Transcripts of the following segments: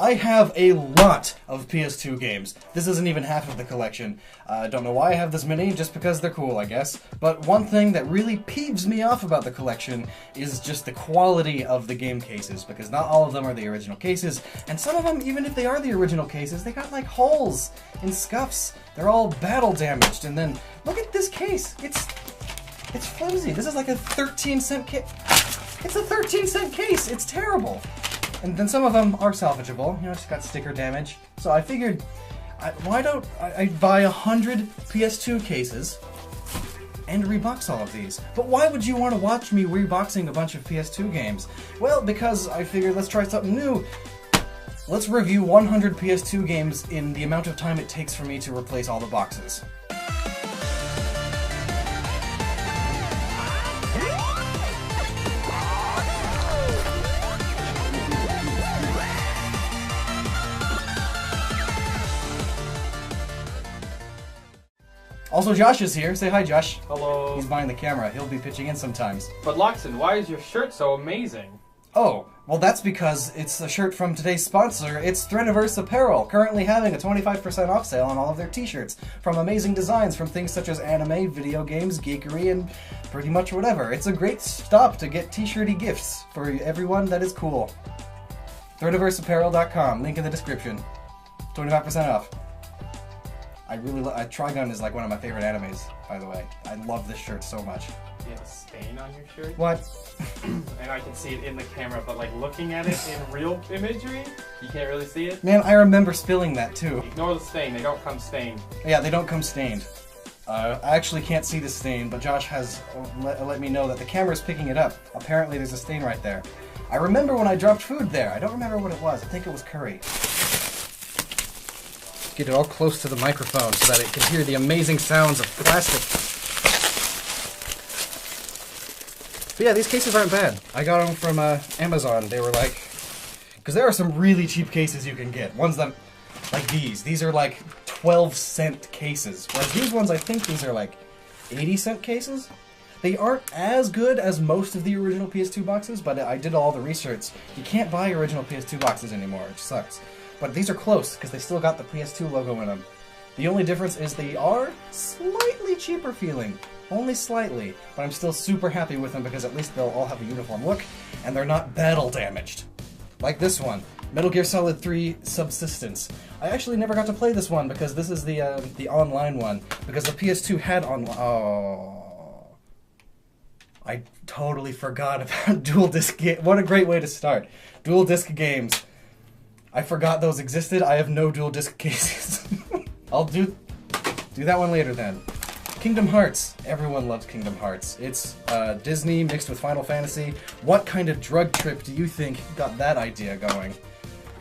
I have a lot of PS2 games. This isn't even half of the collection. I don't know why I have this many, just because they're cool, I guess. But one thing that really peeves me off about the collection is just the quality of the game cases, because not all of them are the original cases, and some of them, even if they are the original cases, they got like holes and scuffs. They're all battle damaged, and then look at this case. It's flimsy. This is like a 13-cent case. It's a 13-cent case. It's terrible. And then some of them are salvageable, you know, it's got sticker damage. So I figured, why don't I buy 100 PS2 cases and rebox all of these? But why would you want to watch me reboxing a bunch of PS2 games? Well, because I figured let's try something new. Let's review 100 PS2 games in the amount of time it takes for me to replace all the boxes. Also, Josh is here. Say hi, Josh. Hello. He's behind the camera. He'll be pitching in sometimes. But Lockstin, why is your shirt so amazing? Oh, well that's because it's a shirt from today's sponsor. It's Threadiverse Apparel, currently having a 25% off sale on all of their t-shirts. From amazing designs from things such as anime, video games, geekery, and pretty much whatever. It's a great stop to get t-shirty gifts for everyone that is cool. Threadiverseapparel.com, link in the description. 25% off. Trigun is like one of my favorite animes, by the way. I love this shirt so much. You have a stain on your shirt? What? And I can see it in the camera, but like looking at it in real imagery, you can't really see it. Man, I remember spilling that too. Ignore the stain, they don't come stained. Yeah, they don't come stained. I actually can't see the stain, but Josh has let me know that the camera's picking it up. Apparently there's a stain right there. I remember when I dropped food there. I don't remember what it was. I think it was curry. Get it all close to the microphone so that it can hear the amazing sounds of plastic. But yeah, these cases aren't bad. I got them from Amazon. They were like... Because there are some really cheap cases you can get. Ones that... Like these. These are like 12-cent cases. Whereas these ones, I think these are like 80-cent cases. They aren't as good as most of the original PS2 boxes, but I did all the research. You can't buy original PS2 boxes anymore, which sucks. But these are close, because they still got the PS2 logo in them. The only difference is they are slightly cheaper feeling. Only slightly. But I'm still super happy with them, because at least they'll all have a uniform look, and they're not battle damaged. Like this one. Metal Gear Solid 3 Subsistence. I actually never got to play this one, because this is the online one. Because the PS2 had online... Oh... I totally forgot about dual disc games. What a great way to start. Dual disc games. I forgot those existed. I have no dual disc cases. I'll do that one later then. Kingdom Hearts. Everyone loves Kingdom Hearts. It's Disney mixed with Final Fantasy. What kind of drug trip do you think got that idea going?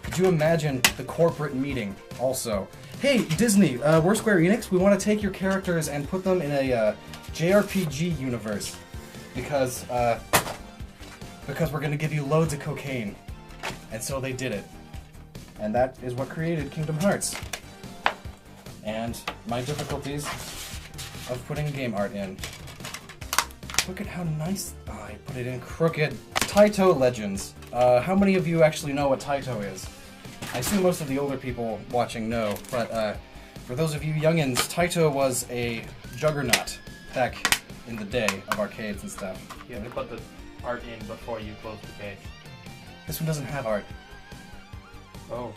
Could you imagine the corporate meeting also? Hey, Disney, we're Square Enix. We want to take your characters and put them in a JRPG universe. Because we're going to give you loads of cocaine. And so they did it. And that is what created Kingdom Hearts. And my difficulties of putting game art in. Look at how nice... Oh, I put it in crooked. Taito Legends. How many of you actually know what Taito is? I assume most of the older people watching know, but for those of you youngins, Taito was a juggernaut back in the day of arcades and stuff. You have to put the art in before you close the case. This one doesn't have art. Oh.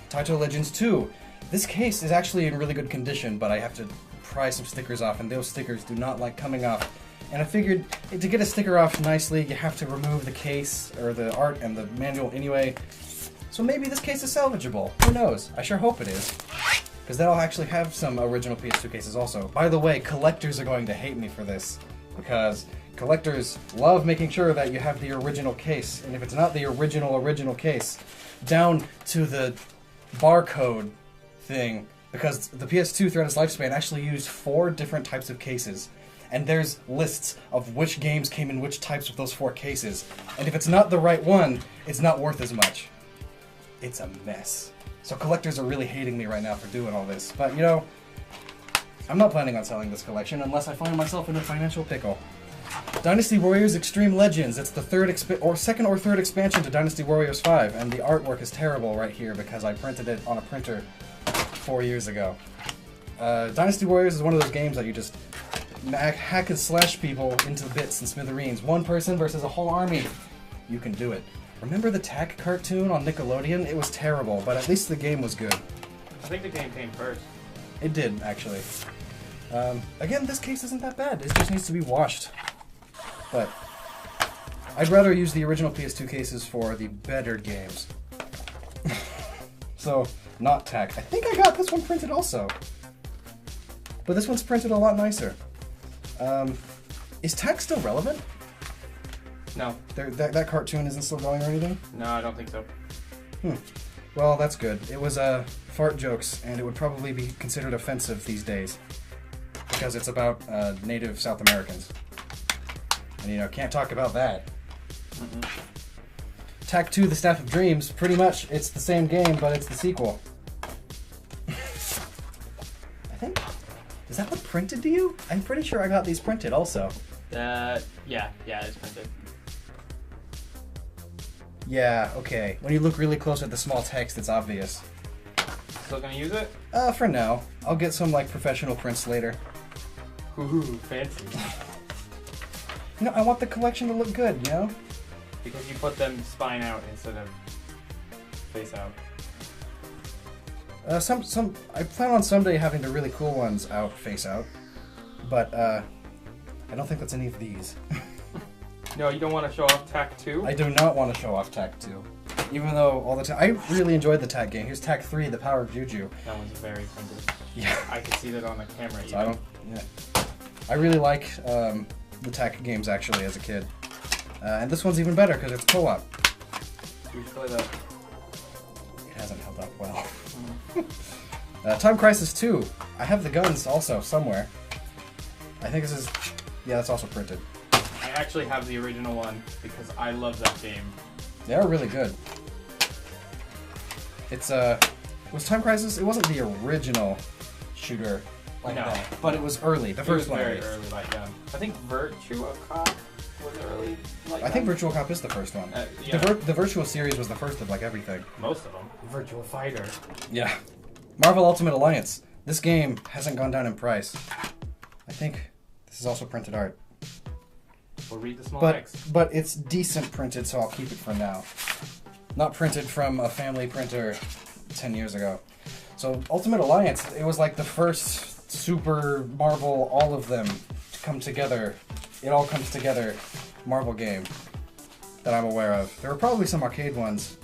Taito Legends 2. This case is actually in really good condition, but I have to pry some stickers off, and those stickers do not like coming off. And I figured to get a sticker off nicely, you have to remove the case, or the art and the manual anyway. So maybe this case is salvageable. Who knows? I sure hope it is. Because that'll actually have some original PS2 cases also. By the way, collectors are going to hate me for this. Because collectors love making sure that you have the original case. And if it's not the original case, down to the barcode thing, because the PS2 throughout its lifespan actually used 4 different types of cases, and there's lists of which games came in which types of those 4 cases, and if it's not the right one, it's not worth as much. It's a mess. So collectors are really hating me right now for doing all this, but you know, I'm not planning on selling this collection unless I find myself in a financial pickle. Dynasty Warriors Extreme Legends. It's the second or third expansion to Dynasty Warriors 5, and the artwork is terrible right here because I printed it on a printer 4 years ago. Dynasty Warriors is one of those games that you just hack and slash people into bits and smithereens. One person versus a whole army. You can do it. Remember the TAC cartoon on Nickelodeon? It was terrible, but at least the game was good. I think the game came first. It did, actually. Again, this case isn't that bad. It just needs to be washed. But I'd rather use the original PS2 cases for the better games. So, not TAC. I think I got this one printed also. But this one's printed a lot nicer. Is TAC still relevant? No. That cartoon isn't still going or anything? No, I don't think so. Well, that's good. It was fart jokes, and it would probably be considered offensive these days. Because it's about native South Americans. And, you know, can't talk about that. TAC 2, The Staff of Dreams, pretty much, it's the same game, but it's the sequel. I think... Does that look printed to you? I'm pretty sure I got these printed also. Yeah, it's printed. Yeah, okay. When you look really close at the small text, it's obvious. Still gonna use it? For now. I'll get some, like, professional prints later. Ooh, fancy. You know, I want the collection to look good, you know? Because you put them spine out instead of face out. I plan on someday having the really cool ones out, face out. But, I don't think that's any of these. No, you don't want to show off TAC 2? I do not want to show off TAC 2. Even though all the time... I really enjoyed the TAC game. Here's TAC 3, The Power of Juju. That one's very printed. Yeah. I can see that on the camera. So I don't... Yeah. I really like the TAC games, actually, as a kid. And this one's even better, because it's co-op. You should play that. It hasn't held up well. Time Crisis 2. I have the guns also, somewhere. I think this is... Yeah, that's also printed. I actually have the original one, because I love that game. They are really good. It's, was Time Crisis... It wasn't the original shooter like that, but it was early. The first one. It was very early, like, I think Virtua Cop was early, like I think Virtual Cop is the first one. Yeah. The Virtual series was the first of, like, everything. Most of them. Virtual Fighter. Yeah. Marvel Ultimate Alliance. This game hasn't gone down in price. I think this is also printed art. We'll read the small text. But it's decent printed, so I'll keep it for now. Not printed from a family printer 10 years ago. So Ultimate Alliance, it was like the first Super Marvel, all of them to come together. It all comes together Marvel game that I'm aware of. There were probably some arcade ones,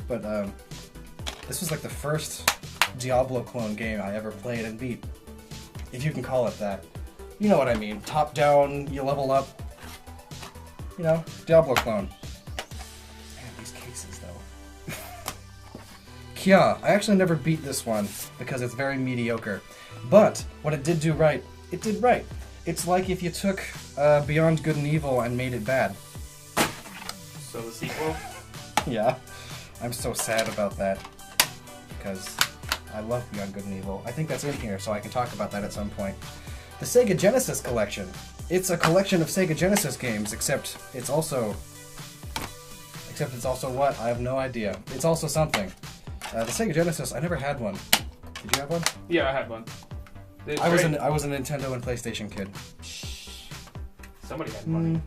but this was like the first Diablo clone game I ever played and beat. If you can call it that. You know what I mean. Top down, you level up. You know, Diablo clone. Man, these cases though. Kya. I actually never beat this one because it's very mediocre. But what it did do right, it did right. It's like if you took Beyond Good and Evil and made it bad. So the sequel? Yeah. I'm so sad about that. Because I love Beyond Good and Evil. I think that's in here, so I can talk about that at some point. The Sega Genesis Collection. It's a collection of Sega Genesis games, except it's also what? I have no idea. It's also something. The Sega Genesis, I never had one. Did you have one? Yeah, I had one. I was a Nintendo and PlayStation kid. Somebody had money.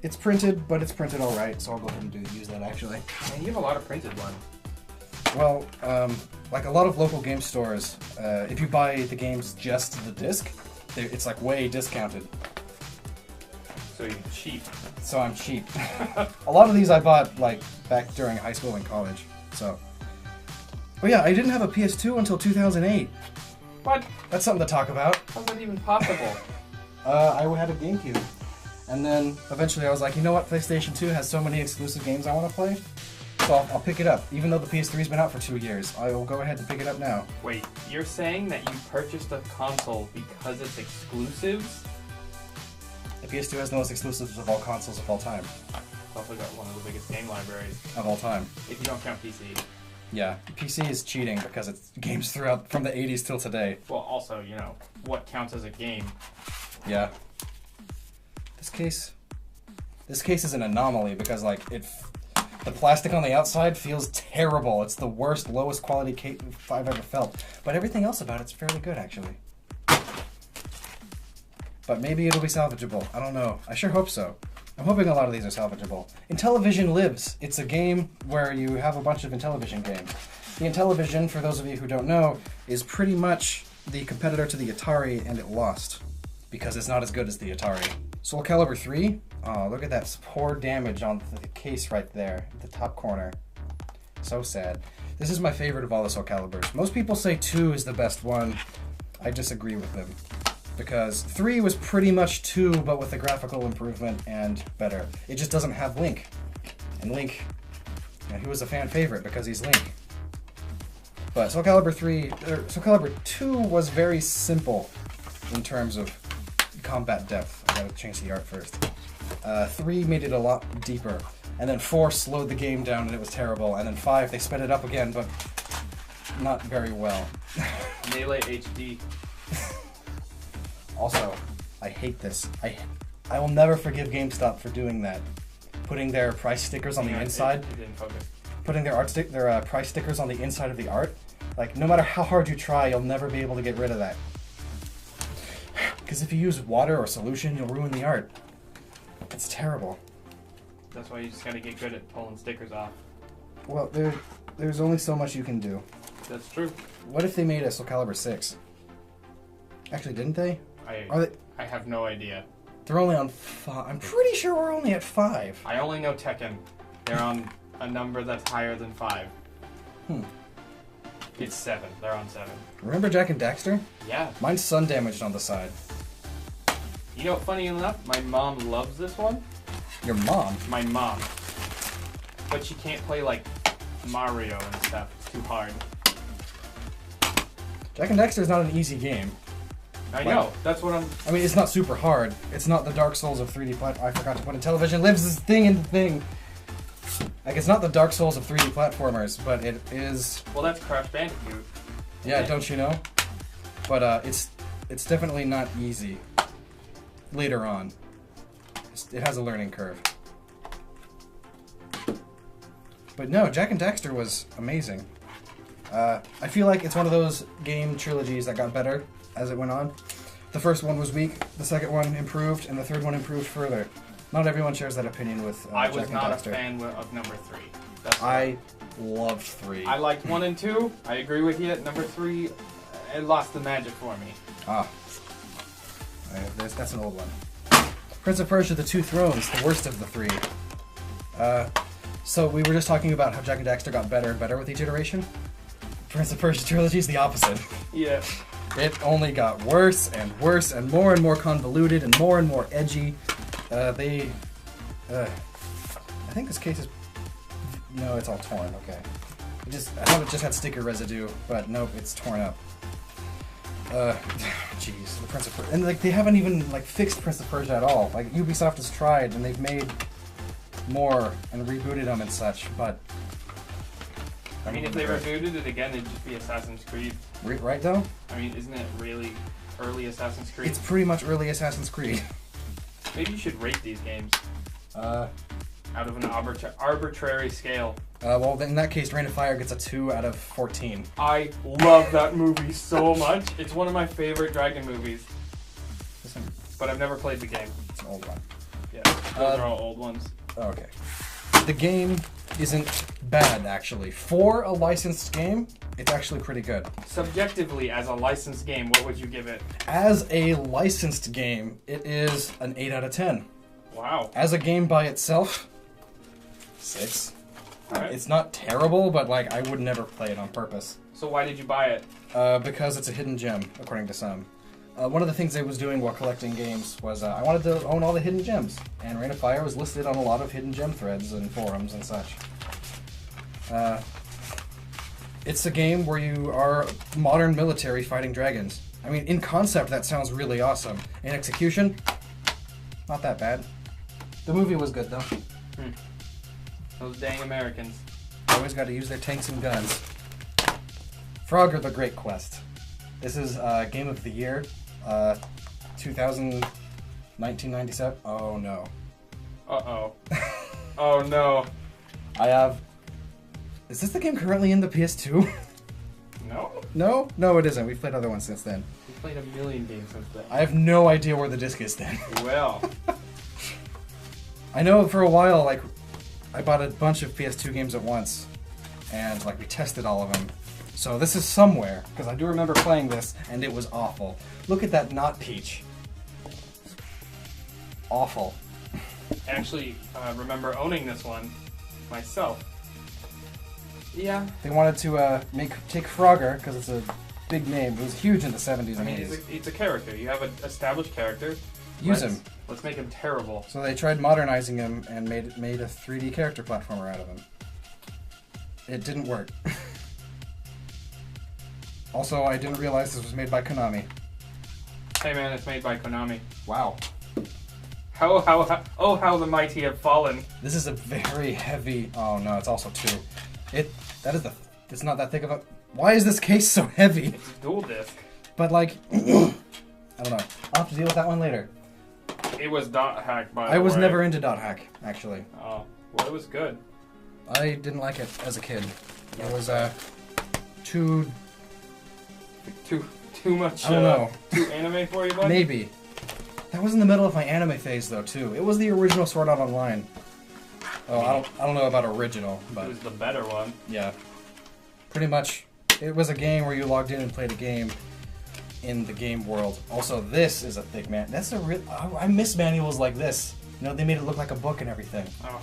It's printed, but it's printed all right, so I'll go ahead and use that actually. Man, you have a lot of printed ones. Well, like a lot of local game stores, if you buy the games just the disc, it's like way discounted. So you're cheap. So I'm cheap. A lot of these I bought like back during high school and college. So, but yeah, I didn't have a PS2 until 2008. What? That's something to talk about. How's that even possible? I had a GameCube, and then eventually I was like, you know what? PlayStation 2 has so many exclusive games I want to play. So I'll pick it up. Even though the PS3's been out for 2 years, I will go ahead and pick it up now. Wait, you're saying that you purchased a console because it's exclusives? The PS2 has the most exclusives of all consoles of all time. It's also got one of the biggest game libraries. Of all time. If you don't count PC. Yeah, PC is cheating because it's games throughout from the 80s till today. Well, also, you know, what counts as a game? Yeah. This case is an anomaly because like the plastic on the outside feels terrible. It's the worst, lowest quality case I've ever felt. But everything else about it's fairly good actually. But maybe it'll be salvageable. I don't know. I sure hope so. I'm hoping a lot of these are salvageable. Intellivision Lives. It's a game where you have a bunch of Intellivision games. The Intellivision, for those of you who don't know, is pretty much the competitor to the Atari, and it lost because it's not as good as the Atari. Soul Calibur 3. Oh, look at that poor damage on the case right there, at the top corner. So sad. This is my favorite of all the Soul Caliburs. Most people say 2 is the best one. I disagree with them. Because 3 was pretty much 2, but with a graphical improvement and better. It just doesn't have Link. And Link, he was a fan favorite because he's Link. But Soul Calibur 2 was very simple in terms of combat depth. I gotta change the art first. 3 made it a lot deeper. And then 4 slowed the game down and it was terrible. And then 5, they sped it up again, but not very well. Melee HD. Also, I hate this. I will never forgive GameStop for doing that. Putting their price stickers on the inside. It didn't focus. Putting their price stickers on the inside of the art. Like, no matter how hard you try, you'll never be able to get rid of that. Because if you use water or solution, you'll ruin the art. It's terrible. That's why you just gotta get good at pulling stickers off. Well, there's only so much you can do. That's true. What if they made a Soul Calibur 6? Actually, didn't they? I have no idea. They're only on 5. I'm pretty sure we're only at 5. I only know Tekken. They're on a number that's higher than 5. It's 7. They're on 7. Remember Jak and Daxter? Yeah. Mine's sun damaged on the side. You know, funny enough, my mom loves this one. Your mom? My mom. But she can't play, like, Mario and stuff. It's too hard. Jak and Daxter is not an easy game. I know. That's what I'm... I mean, it's not super hard. It's not the Dark Souls of 3D platform. I forgot to put Intellivision Lives this thing in the thing. Like, it's not the Dark Souls of 3D platformers, but it is... Well, that's Crash Bandicoot. Yeah, don't you know? But it's definitely not easy. Later on. It has a learning curve. But no, Jak and Daxter was amazing. I feel like it's one of those game trilogies that got better as it went on. The first one was weak, the second one improved, and the third one improved further. Not everyone shares that opinion with I Jak was and not Daxter. a fan of number 3. I loved 3. I liked 1 and 2. I agree with you. Number 3, it lost the magic for me. Ah. That's an old one. Prince of Persia: The Two Thrones, the worst of the 3. So we were just talking about how Jak and Daxter got better and better with each iteration. Prince of Persia trilogy is the opposite. Yeah. It only got worse and more convoluted and more edgy. I think this case is... No, it's all torn, okay. I thought it just had sticker residue, but nope, it's torn up. Jeez, the Prince of Persia... And like, they haven't even like fixed Prince of Persia at all. Like, Ubisoft has tried, and they've made more and rebooted them and such, but... I mean, if they rebooted it again, it'd just be Assassin's Creed. Right, though? I mean, isn't it really early Assassin's Creed? It's pretty much early Assassin's Creed. Maybe you should rate these games. Out of an arbitrary scale. Well, in that case, Rain of Fire gets a 2 out of 14. I love that movie so much. It's one of my favorite dragon movies. But I've never played the game. It's an old one. Yeah, those are all old ones. Okay. The game isn't bad, actually. For a licensed game, it's actually pretty good. Subjectively, as a licensed game, what would you give it? As a licensed game, it is an 8 out of 10. Wow. As a game by itself, 6. Alright. It's not terrible, but like I would never play it on purpose. So why did you buy it? Because it's a hidden gem, according to some. One of the things I was doing while collecting games was I wanted to own all the hidden gems, and Rain of Fire was listed on a lot of hidden gem threads and forums and such. It's a game where you are modern military fighting dragons. I mean, in concept, that sounds really awesome. In execution, not that bad. The movie was good, though. Those dang Americans. Always got to use their tanks and guns. Frogger the Great Quest. This is Game of the Year, 2000. 1997. Oh no. Uh-oh. Oh no. I have... Is this the game currently in the PS2? No? No? No, it isn't. We've played other ones since then. We've played a million games since then. I have no idea where the disc is then. Well. I know for a while, like, I bought a bunch of PS2 games at once, and, like, we tested all of them. So this is somewhere, because I do remember playing this, and it was awful. Look at that not Peach. Awful. Actually, remember owning this one myself. Yeah. They wanted to take Frogger, because it's a big name. It was huge in the 70s and 80s. He's a character. You have an established character. Use him. Let's make him terrible. So they tried modernizing him and made a 3D character platformer out of him. It didn't work. Also, I didn't realize this was made by Konami. Hey man, it's made by Konami. Wow. How the mighty have fallen. This is a very heavy... Oh no, it's also 2. It's not that thick of a... Why is this case so heavy? It's a dual disc. But like... I don't know. I'll have to deal with that one later. It was dot hack by the way. I was never into dot hack, actually. Oh, well it was good. I didn't like it as a kid. It was too much. I don't know. Too anime for you, bud? Maybe. That was in the middle of my anime phase, though, too. It was the original Sword Art Online. Oh, I don't know about original, but... It was the better one. Yeah. Pretty much, it was a game where you logged in and played a game in the game world. Also, this is a thick man. That's a real... I miss manuals like this. You know, they made it look like a book and everything. Oh.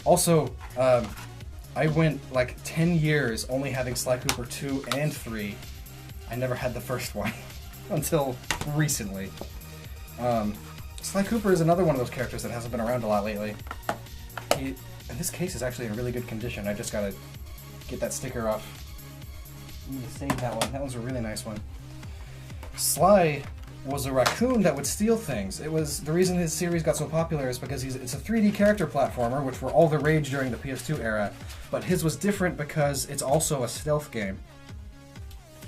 Also, I went, like, 10 years only having Sly Cooper 2 and 3. I never had the first one. Until recently. Sly Cooper is another one of those characters that hasn't been around a lot lately. And this case is actually in really good condition. I just gotta get that sticker off. I need to save that one. That one's a really nice one. Sly was a raccoon that would steal things. It was the reason his series got so popular is because it's a 3D character platformer, which were all the rage during the PS2 era. But his was different because it's also a stealth game.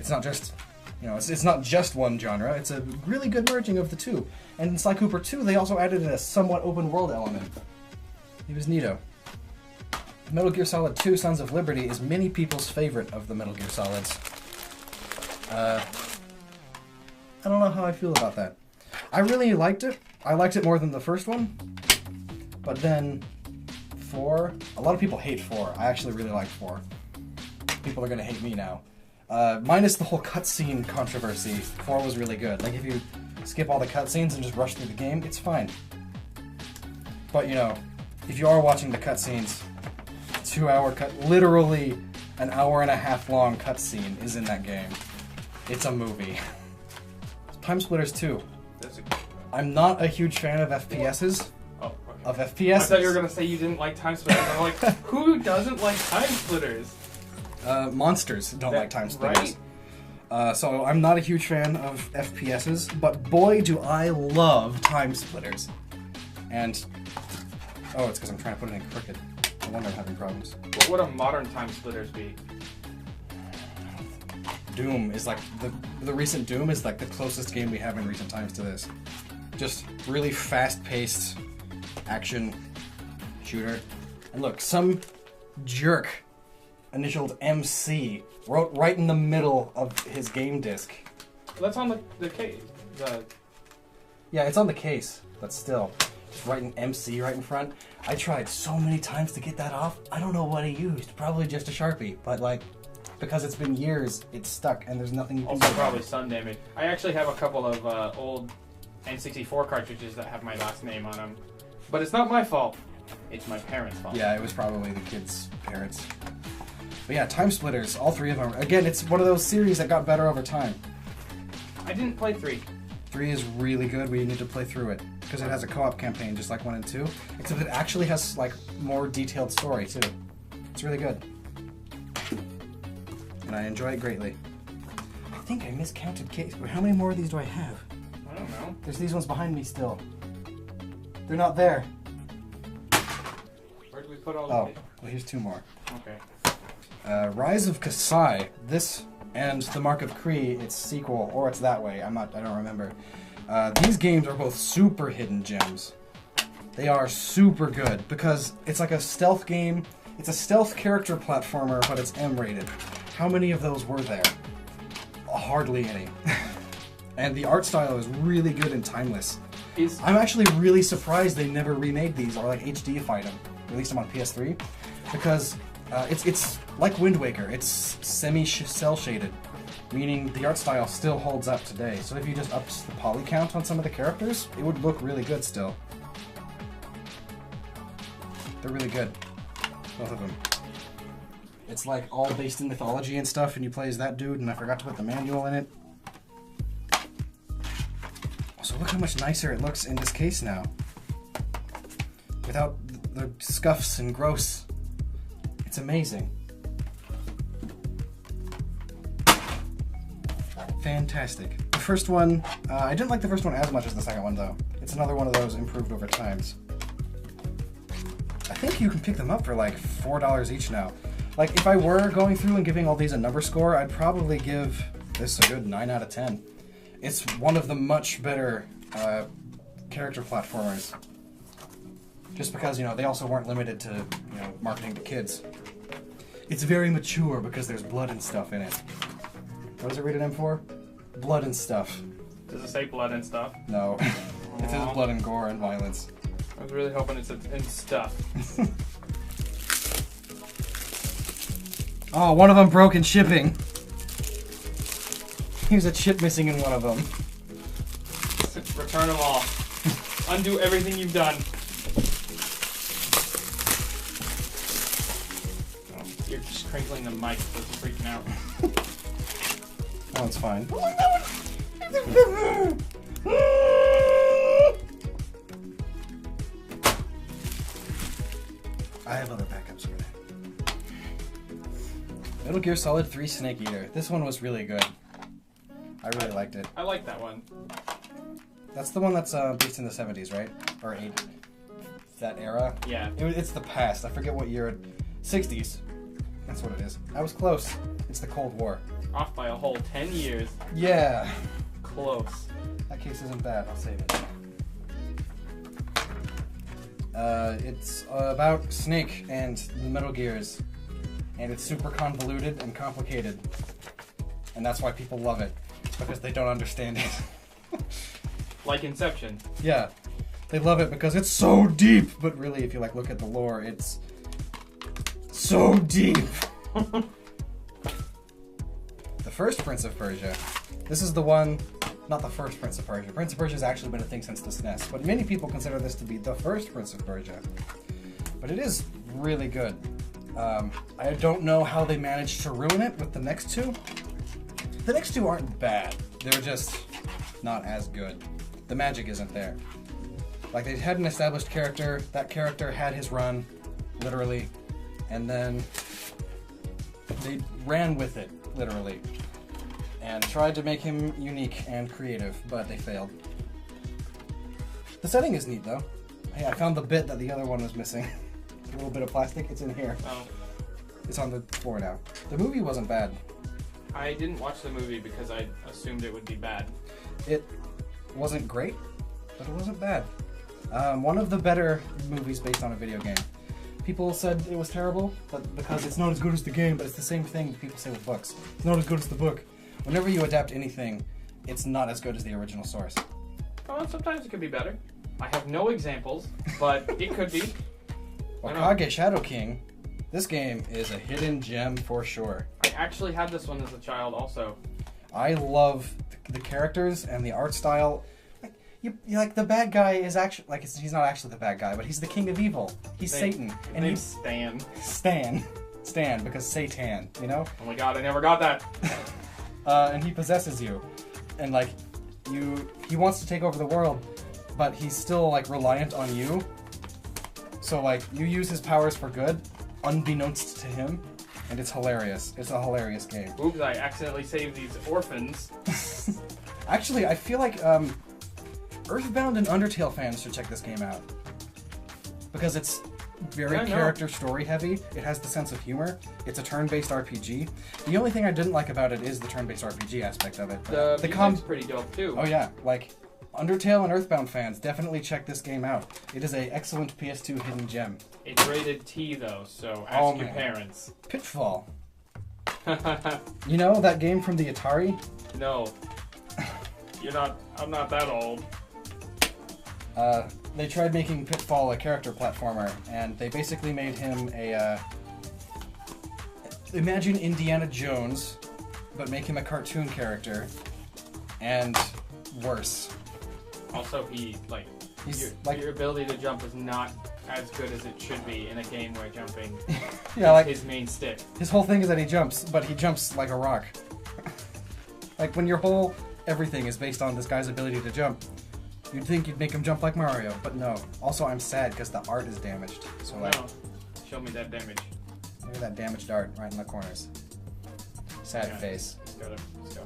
It's not just... You know, it's not just one genre, it's a really good merging of the two. And in Sly Cooper 2, they also added a somewhat open world element. It was neato. Metal Gear Solid 2 Sons of Liberty is many people's favorite of the Metal Gear Solids. I don't know how I feel about that. I really liked it. I liked it more than the first one. But then 4, a lot of people hate 4. I actually really like 4. People are gonna hate me now. Minus the whole cutscene controversy, 4 was really good. Like, if you skip all the cutscenes and just rush through the game, it's fine. But, you know, if you are watching the cutscenes, 2-hour literally an hour and a half long cutscene is in that game. It's a movie. Time Splitters 2. I'm not a huge fan of FPSs. Oh, okay. Of FPSs. I thought you were going to say you didn't like Time Splitters. I'm like, who doesn't like Time Splitters? Monsters don't like Time Splitters. Right? So I'm not a huge fan of FPSs, but boy do I love Time Splitters. And... Oh, it's because I'm trying to put it in crooked. No wonder I'm having problems. What would a modern Time Splitters be? Doom is like... The recent Doom is like the closest game we have in recent times to this. Just really fast-paced action shooter. And look, some jerk initialed MC wrote right in the middle of his game disc. That's on the case. Yeah, it's on the case, but still. Just writing MC right in front. I tried so many times to get that off. I don't know what he used. Probably just a Sharpie. But, like, because it's been years, it's stuck, and there's nothing you can do. Also probably sun damage. I actually have a couple of old N64 cartridges that have my last name on them. But it's not my fault. It's my parents' fault. Yeah, it was probably the kids' parents. But yeah, Time Splitters, all 3 of them. Again, it's one of those series that got better over time. I didn't play 3. 3 is really good, but you need to play through it. Because it has a co-op campaign, just like 1 and 2. Except it actually has, like, more detailed story, too. It's really good. And I enjoy it greatly. I think I miscounted case. How many more of these do I have? I don't know. There's these ones behind me still. They're not there. Where do we put all of these? Well, here's 2 more. Okay. Rise of Kasai. This and The Mark of Kree, its sequel, or it's that way. I don't remember. These games are both super hidden gems. They are super good because it's like a stealth game. It's a stealth character platformer, but it's M-rated. How many of those were there? Hardly any. And the art style is really good and timeless. I'm actually really surprised they never remade these or like HDified them, released them on PS3, because it's like Wind Waker. It's semi-cell shaded, meaning the art style still holds up today. So if you just upped the poly count on some of the characters, it would look really good still. They're really good, both of them. It's like all based in mythology and stuff, and you play as that dude, and I forgot to put the manual in it. So look how much nicer it looks in this case now. Without the scuffs and gross. It's amazing. Fantastic. The first one, I didn't like the first one as much as the second one though. It's another one of those improved over times. I think you can pick them up for like $4 each now. Like if I were going through and giving all these a number score, I'd probably give this a good 9 out of 10. It's one of the much better character platformers. Just because, you know, they also weren't limited to, you know, marketing to kids. It's very mature because there's blood and stuff in it. What is it rated M for? Blood and stuff. Does it say blood and stuff? No. It says blood and gore and violence. I was really hoping it said and stuff. Oh, one of them broke in shipping. Here's a chip missing in one of them. Return them all. Undo everything you've done. Oh, you're just crinkling the mic, so it's freaking out. That one's fine. I have other backups for that. Metal Gear Solid 3 Snake Eater. This one was really good. I really liked it. I like that one. That's the one that's based in the 70s, right? Or 80s. That era? Yeah. It's the past. I forget what year. 60s. That's what it is. I was close. It's the Cold War. Off by a whole 10 years. Yeah. Close. That case isn't bad. I'll save it. It's about Snake and the Metal Gears. And it's super convoluted and complicated. And that's why people love it. Because they don't understand it. Like Inception. Yeah. They love it because it's so deep. But really, if you like look at the lore, it's so deep. The first Prince of Persia. This is the one, not the first Prince of Persia. Prince of Persia has actually been a thing since the SNES. But many people consider this to be the first Prince of Persia. But it is really good. I don't know how they managed to ruin it with the next two. The next two aren't bad. They're just not as good. The magic isn't there. Like, they had an established character. That character had his run, literally. And then they ran with it, literally. And tried to make him unique and creative, but they failed. The setting is neat, though. Hey, I found the bit that the other one was missing. A little bit of plastic. It's in here. Oh. It's on the floor now. The movie wasn't bad. I didn't watch the movie because I assumed it would be bad. It wasn't great, but it wasn't bad. One of the better movies based on a video game. People said it was terrible, but because it's not as good as the game, but it's the same thing people say with books. It's not as good as the book. Whenever you adapt anything, it's not as good as the original source. Well, sometimes it could be better. I have no examples, but it could be. Okage Shadow King, this game is a hidden gem for sure. I actually had this one as a child also. I love the characters and the art style. You like, the bad guy is actually, like, he's not actually the bad guy, but he's the king of evil. He's Satan. And he's Stan. Stan, because Satan, you know? Oh my god, I never got that. And he possesses you. And, like, he wants to take over the world, but he's still, like, reliant on you. So, like, you use his powers for good, unbeknownst to him, and it's hilarious. It's a hilarious game. Oops, I accidentally saved these orphans. Actually, I feel like, Earthbound and Undertale fans should check this game out. Because it's very character story heavy. It has the sense of humor. It's a turn-based RPG. The only thing I didn't like about it is the turn-based RPG aspect of it. The music's pretty dope too. Oh yeah, like Undertale and Earthbound fans, definitely check this game out. It is an excellent PS2 hidden gem. It's rated T though, so ask your parents. Pitfall. You know that game from the Atari? No. I'm not that old. They tried making Pitfall a character platformer, and they basically made him a, imagine Indiana Jones, but make him a cartoon character, and worse. Also, your ability to jump is not as good as it should be in a game where jumping is his main stick. His whole thing is that he jumps, but he jumps like a rock. Like when your whole everything is based on this guy's ability to jump, you'd think you'd make him jump like Mario, but no. Also, I'm sad because the art is damaged. So no. Show me that damage. Look at that damaged art right in the corners. Sad face. Just gotta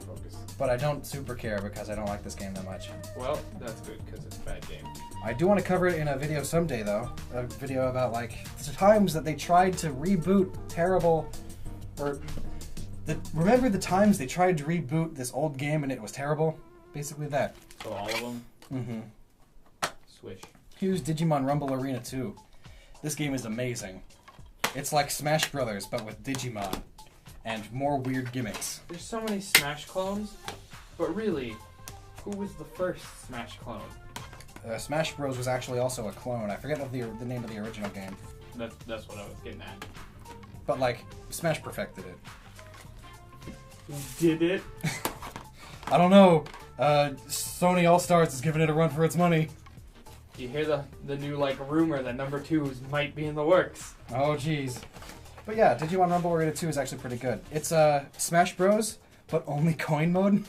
focus. But I don't super care because I don't like this game that much. Well, that's good because it's a bad game. I do want to cover it in a video someday, though. A video about, like, the times that they tried to reboot terrible... Remember the times they tried to reboot this old game and it was terrible? Basically that. So all of them? Mm-hmm. Swish. Here's Digimon Rumble Arena 2. This game is amazing. It's like Smash Brothers, but with Digimon. And more weird gimmicks. There's so many Smash clones, but really, who was the first Smash clone? Smash Bros. Was actually also a clone. I forget the name of the original game. That's what I was getting at. But, like, Smash perfected it. Did it? I don't know. Sony All-Stars is giving it a run for its money. You hear the new, like, rumor that number 2s might be in the works. Oh, jeez. But yeah, Digimon Rumble Arena 2 is actually pretty good. It's Smash Bros, but only coin mode.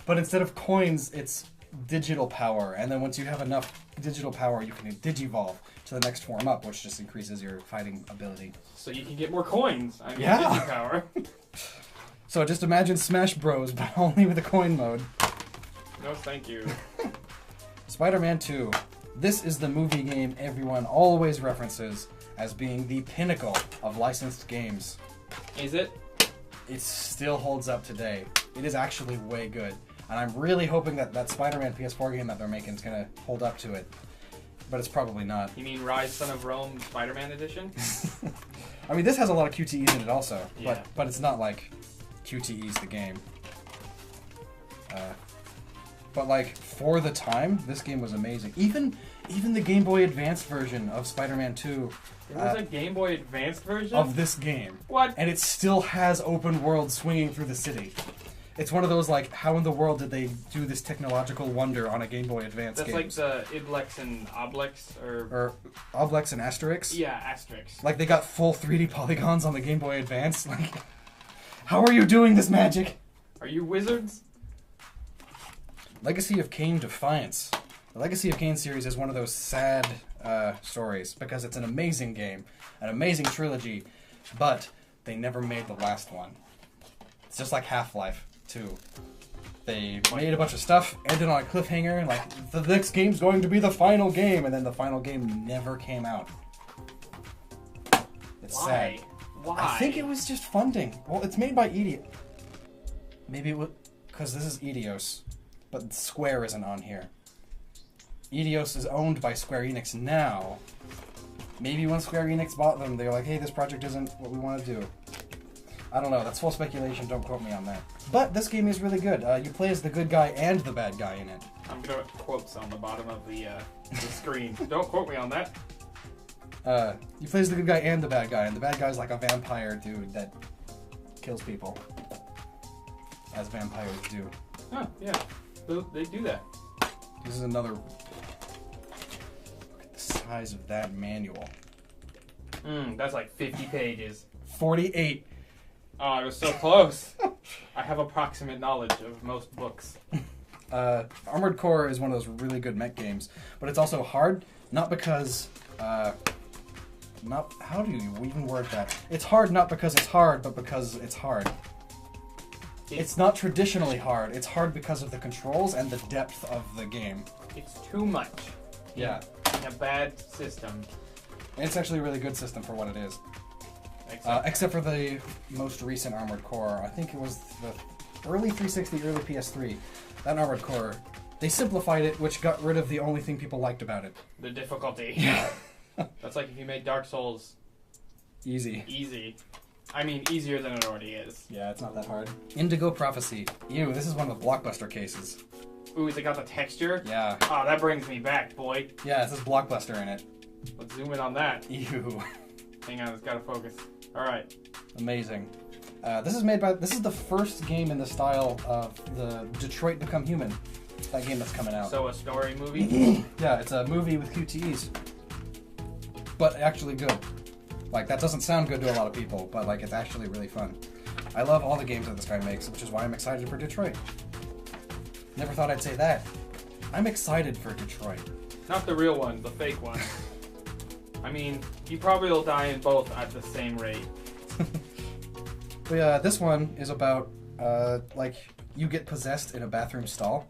But instead of coins, it's digital power. And then once you have enough digital power, you can digivolve to the next form up, which just increases your fighting ability. So you can get more coins. I mean, yeah. Digipower. So just imagine Smash Bros, but only with a coin mode. No, thank you. Spider-Man 2. This is the movie game everyone always references as being the pinnacle of licensed games. Is it? It still holds up today. It is actually way good. And I'm really hoping that Spider-Man PS4 game that they're making is going to hold up to it. But it's probably not. You mean Rise Son of Rome Spider-Man edition? I mean, this has a lot of QTEs in it also. Yeah. But it's not like QTEs the game. But like, for the time, this game was amazing. Even the Game Boy Advance version of Spider-Man 2... There was a Game Boy Advance version? Of this game. What? And it still has open world swinging through the city. It's one of those, like, how in the world did they do this technological wonder on a Game Boy Advance game? That's like the Iblex and Oblex, or Oblex and Asterix? Yeah, Asterix. Like, they got full 3D polygons on the Game Boy Advance? Like, how are you doing this magic? Are you wizards? Legacy of Kain Defiance. The Legacy of Kain series is one of those sad stories, because it's an amazing game, an amazing trilogy, but they never made the last one. It's just like Half-Life 2. They made a bunch of stuff, ended on a cliffhanger, and like, the next game's going to be the final game, and then the final game never came out. It's sad. Why? I think it was just funding. Well, it's made by Eidos. Maybe it was... because this is Eidos, but Square isn't on here. Eidos is owned by Square Enix now. Maybe when Square Enix bought them, they were like, hey, this project isn't what we want to do. I don't know. That's full speculation. Don't quote me on that. But this game is really good. You play as the good guy and the bad guy in it. I'm going to quotes on the bottom of the screen. Don't quote me on that. You play as the good guy and the bad guy, and the bad guy's like a vampire dude that kills people. As vampires do. Huh, yeah. They do that. This is another... Look at the size of that manual. That's like 50 pages. 48. Oh, I was so close. I have approximate knowledge of most books. Armored Core is one of those really good mech games, but it's also hard, not because... how do you even word that? It's hard not because it's hard, but because it's hard. It's not traditionally hard. It's hard because of the controls and the depth of the game. It's too much. Yeah. In a bad system. And it's actually a really good system for what it is. Except for the most recent Armored Core. I think it was the early 360, early PS3. That Armored Core They simplified it, which got rid of the only thing people liked about it. The difficulty. Yeah. That's like if you made Dark Souls Easy. easy. I mean, easier than it already is. Yeah, it's not that hard. Indigo Prophecy. Ew, this is one of the Blockbuster cases. Ooh, has it got the texture? Yeah. Oh, that brings me back, boy. Yeah, it says Blockbuster in it. Let's zoom in on that. Ew. Hang on, it's gotta focus. Alright. Amazing. This is the first game in the style of the Detroit Become Human. That game that's coming out. So a story movie? Yeah, it's a movie with QTEs. But actually good. Like, that doesn't sound good to a lot of people, but like, it's actually really fun. I love all the games that this guy makes, which is why I'm excited for Detroit. Never thought I'd say that. I'm excited for Detroit. Not the real one, the fake one. I mean, you probably will die in both at the same rate. But yeah, this one is about, like, you get possessed in a bathroom stall.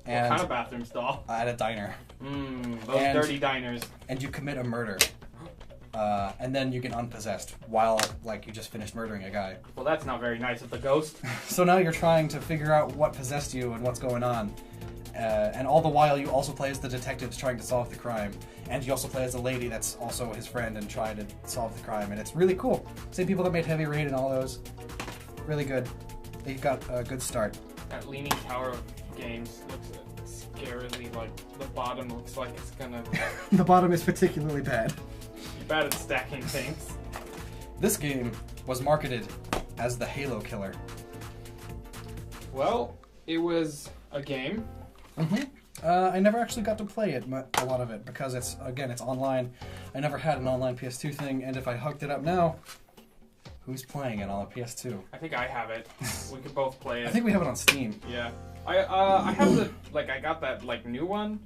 And What kind of bathroom stall? at a diner. Those And- dirty diners. And you commit a murder. And then you get unpossessed while, like, you just finished murdering a guy. Well, that's not very nice of the ghost. So now you're trying to figure out what possessed you and what's going on. And all the while you also play as the detectives trying to solve the crime. And you also play as a lady that's also his friend and try to solve the crime. And it's really cool. Same people that made Heavy Rain and all those. Really good. They got a good start. That Leaning Tower of games looks scarily like the bottom looks like it's gonna The bottom is particularly bad. be bad at stacking things. This game was marketed as the Halo killer. Well, it was a game. I never actually got to play it, a lot of it, because it's online. I never had an online PS2 thing, and if I hooked it up now, who's playing it on a PS2? I think I have it. We could both play it. I think we have it on Steam. Yeah. I have the I got that new one,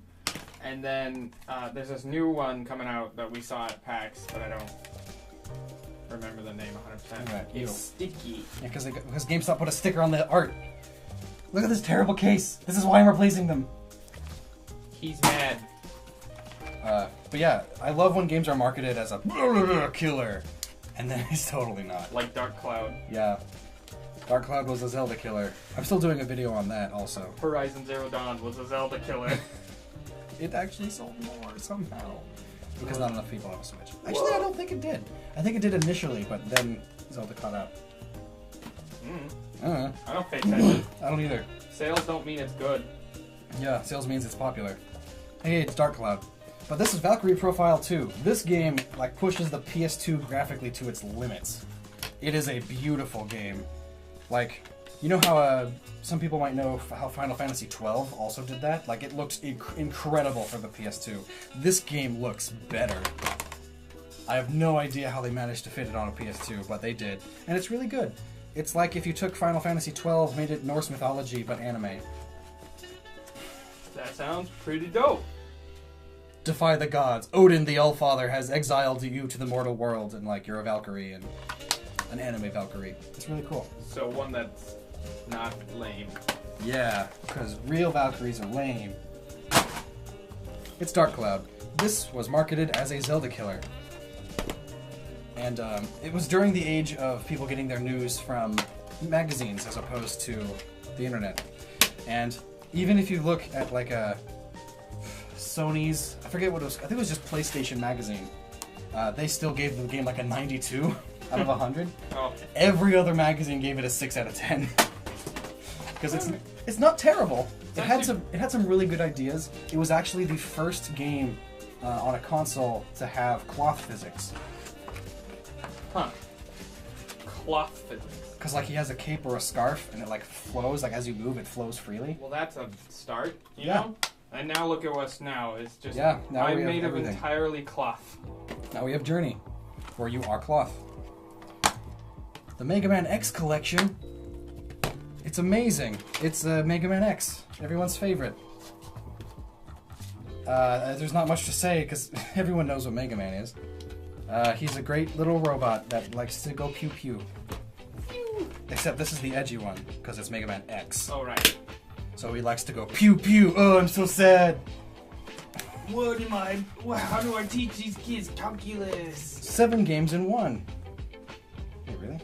and then there's this new one coming out that we saw at PAX, but I don't remember the name 100%. Right, It's ew. sticky. Yeah, because GameStop put a sticker on the art. Look at this terrible case. This is why I'm replacing them. He's mad. But yeah, I love when games are marketed as a killer, and then it's totally not. Like Dark Cloud. Yeah. Dark Cloud was a Zelda killer. I'm still doing a video on that also. Horizon Zero Dawn was a Zelda killer. It actually sold more somehow. Because not enough people have a Switch. Actually, I don't think it did. I think it did initially, but then Zelda caught up. I don't pay attention. I don't either. Sales don't mean it's good. Yeah, sales means it's popular. Hey, it's Dark Cloud. But this is Valkyrie Profile 2. This game, like, pushes the PS2 graphically to its limits. It is a beautiful game. Like, you know how some people might know how Final Fantasy XII also did that? Like, it looks incredible for the PS2. This game looks better. I have no idea how they managed to fit it on a PS2, but they did. And it's really good. It's like if you took Final Fantasy XII, made it Norse mythology, but anime. That sounds pretty dope. Defy the gods. Odin, the Allfather, has exiled you to the mortal world, and like you're a Valkyrie and an anime Valkyrie. It's really cool. So one that's not lame. Yeah, because real Valkyries are lame. It's Dark Cloud. This was marketed as a Zelda killer. And it was during the age of people getting their news from magazines as opposed to the internet. And even if you look at like Sony's, I forget what it was, I think it was just PlayStation Magazine, they still gave the game like a 92 out of 100. Oh. Every other magazine gave it a 6 out of 10. Because it's not terrible. It had some really good ideas. It was actually the first game on a console to have cloth physics. Huh. Cloth physics. Because like he has a cape or a scarf and it like flows, like as you move it flows freely. Well, that's a start, you Yeah. know? And now look at us now. It's just Yeah, now I'm we have made of everything. entirely cloth. Now we have Journey, where you are cloth. The Mega Man X collection. It's amazing. It's Mega Man X, everyone's favorite. There's not much to say because everyone knows what Mega Man is. He's a great little robot that likes to go pew pew. Except this is the edgy one because it's Mega Man X. Oh, right. So he likes to go pew pew. Oh, I'm so sad. How do I teach these kids calculus? 7 games in 1. Wait, really?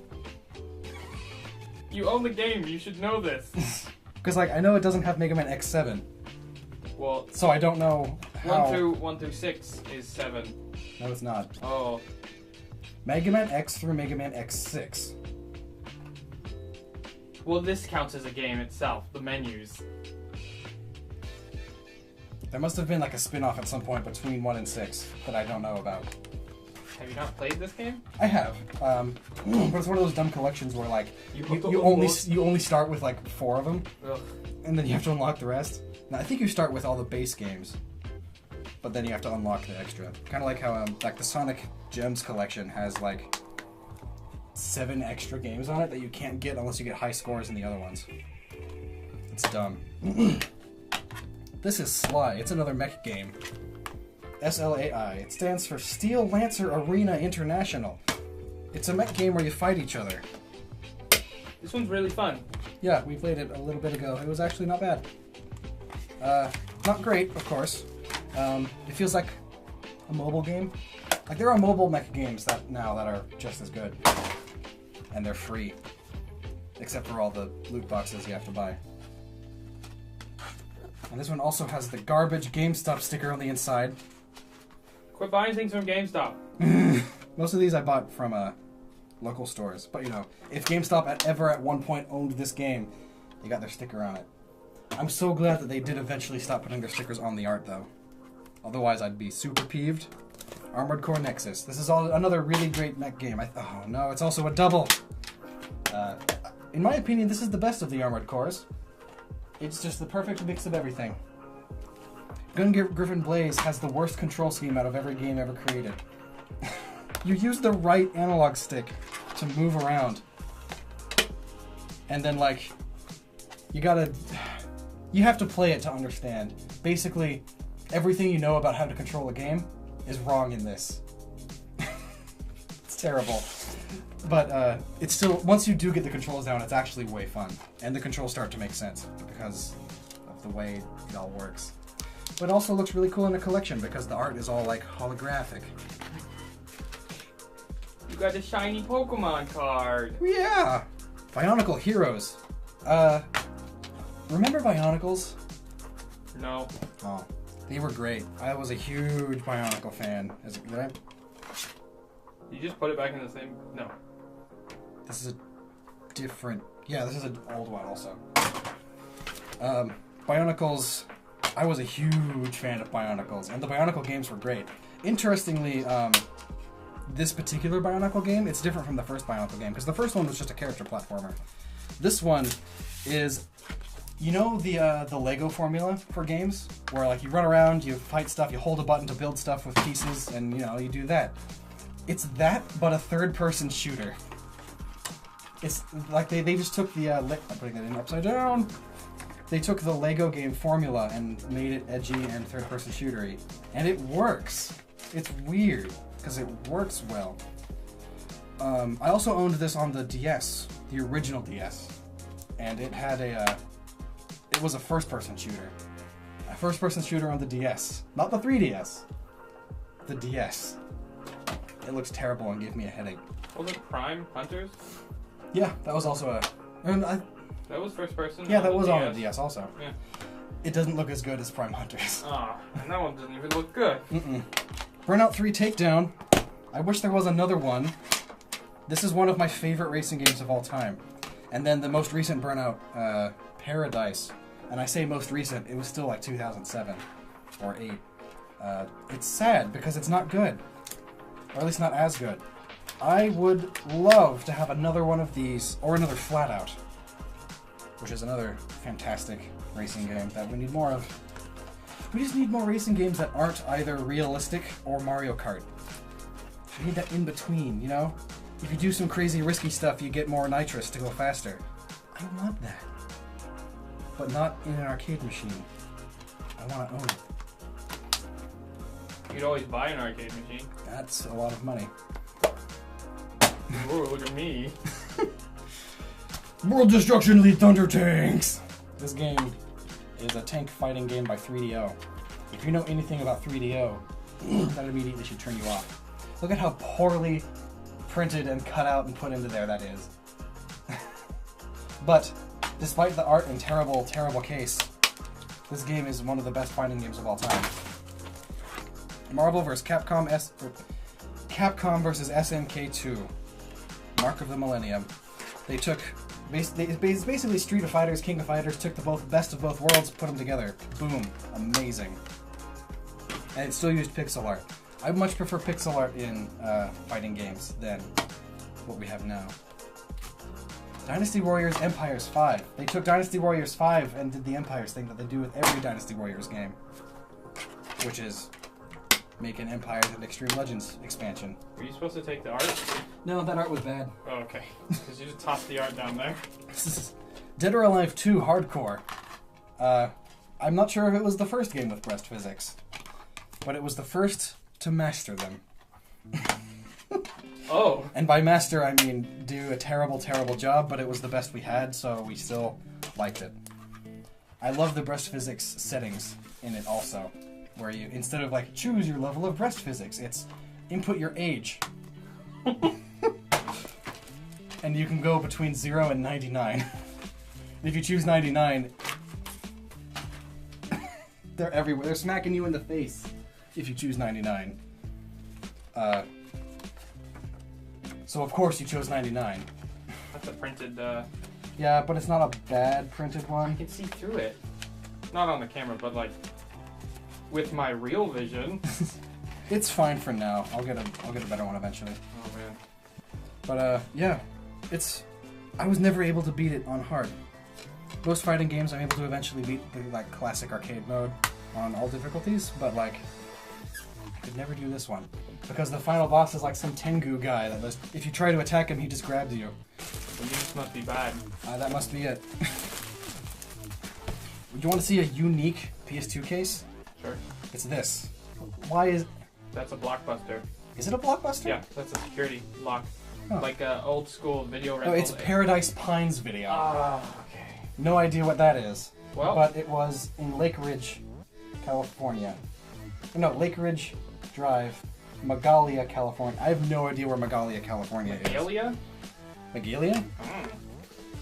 You own the game. You should know this. Because like I know it doesn't have Mega Man X7, Well, So I don't know how... 1 through 6 is 7. No, it's not. Oh. Mega Man X through Mega Man X6. Well, this counts as a game itself, the menus. There must have been like a spin-off at some point between 1 and 6 that I don't know about. Have you not played this game? I have, but it's one of those dumb collections where like you only start with like 4 of them, Ugh. and then you have to unlock the rest. Now I think you start with all the base games, but then you have to unlock the extra. Kind of like how like the Sonic Gems collection has like 7 extra games on it that you can't get unless you get high scores in the other ones. It's dumb. This is Sly. It's another mech game. SLAI. It stands for Steel Lancer Arena International. It's a mech game where you fight each other. This one's really fun. Yeah, we played it a little bit ago. It was actually not bad. Not great, of course. It feels like a mobile game. Like there are mobile mech games that are just as good. And they're free. Except for all the loot boxes you have to buy. And this one also has the garbage GameStop sticker on the inside. Quit buying things from GameStop. Most of these I bought from local stores. But you know, if GameStop ever at one point owned this game, they got their sticker on it. I'm so glad that they did eventually stop putting their stickers on the art though. Otherwise I'd be super peeved. Armored Core Nexus. This is another really great mech game. Oh no, it's also a double. In my opinion, this is the best of the Armored Cores. It's just the perfect mix of everything. Gun Griffin Blaze has the worst control scheme out of every game ever created. You use the right analog stick to move around. And then like, you have to play it to understand. Basically, everything you know about how to control a game is wrong in this. It's terrible. But it's still, once you do get the controls down, it's actually way fun. And the controls start to make sense because of the way it all works. But it also looks really cool in a collection because the art is all like holographic. You got a shiny Pokemon card. Yeah! Bionicle Heroes. Remember Bionicles? No. Oh, they were great. I was a huge Bionicle fan. Did I? You just put it back in the same... No. This is a different... Yeah, this is an old one also. Bionicles... I was a huge fan of Bionicles, and the Bionicle games were great. Interestingly, this particular Bionicle game, it's different from the first Bionicle game, because the first one was just a character platformer. This one is... You know the Lego formula for games? Where like you run around, you fight stuff, you hold a button to build stuff with pieces, and you know, you do that. It's that, but a third-person shooter. It's like they just took the... I'm putting that in upside down. They took the Lego game formula and made it edgy and third-person shootery. And it works. It's weird, because it works well. I also owned this on the DS, the original DS. And it had it was a first-person shooter. A first-person shooter on the DS. Not the 3DS. The DS. It looks terrible and gave me a headache. Was it Prime Hunters? Yeah, that was also that was first person? Yeah, that was on the DS also. Yeah. It doesn't look as good as Prime Hunters. Ah, and that one doesn't even look good. Burnout 3 Takedown. I wish there was another one. This is one of my favorite racing games of all time. And then the most recent Burnout, Paradise. And I say most recent, it was still like 2007 or 8. It's sad because it's not good. Or at least not as good. I would love to have another one of these, or another Flat Out, which is another fantastic racing game that we need more of. We just need more racing games that aren't either realistic or Mario Kart. We need that in between, you know? If you do some crazy risky stuff, you get more nitrous to go faster. I want that. But not in an arcade machine. I want to own it. You'd always buy an arcade machine. That's a lot of money. Whoa, look at me. World Destruction Elite Thunder Tanks! This game is a tank fighting game by 3DO. If you know anything about 3DO, that immediately should turn you off. Look at how poorly printed and cut out and put into there that is. But, despite the art in terrible, terrible case, This game is one of the best fighting games of all time. Marvel vs. Capcom versus SNK2. Mark of the Millennium. They took basically Street of Fighters, King of Fighters, took the best of both worlds, put them together. Boom. Amazing. And it still used pixel art. I much prefer pixel art in fighting games than what we have now. Dynasty Warriors Empires 5. They took Dynasty Warriors 5 and did the Empires thing that they do with every Dynasty Warriors game. Which is make an Empires and Extreme Legends expansion. Were you supposed to take the art? No, that art was bad. Oh, okay. Because you just tossed the art down there. Dead or Alive 2 Hardcore. I'm not sure if it was the first game with breast physics, but it was the first to master them. Oh. And by master, I mean do a terrible, terrible job, but it was the best we had, so we still liked it. I love the breast physics settings in it also, where you, instead of like, choose your level of breast physics, it's input your age. And you can go between 0 and 99. If you choose 99, they're everywhere. They're smacking you in the face if you choose 99. So of course you chose 99. That's a printed, Yeah, but it's not a bad printed I one. can see through it. Not on the camera, but like, with my real vision. It's fine for now. I'll get a better one eventually. Oh man. But yeah, I was never able to beat it on hard. Most fighting games I'm able to eventually beat the like classic arcade mode on all difficulties, but like I could never do this one. Because the final boss is like some Tengu guy that if you try to attack him, he just grabs you. The news must be bad. That must be it. Would you want to see a unique PS2 case? Sure. It's this. Why is... That's a Blockbuster. Is it a Blockbuster? Yeah, that's a security lock. Oh. Like old school video No, rental. it's Paradise Pines Video. Ah, okay. No idea what that is. Well, But it was in Lake Ridge, California. No, Lake Ridge Drive, Magalia, California. I have no idea where Magalia, California is. Magalia? Magalia?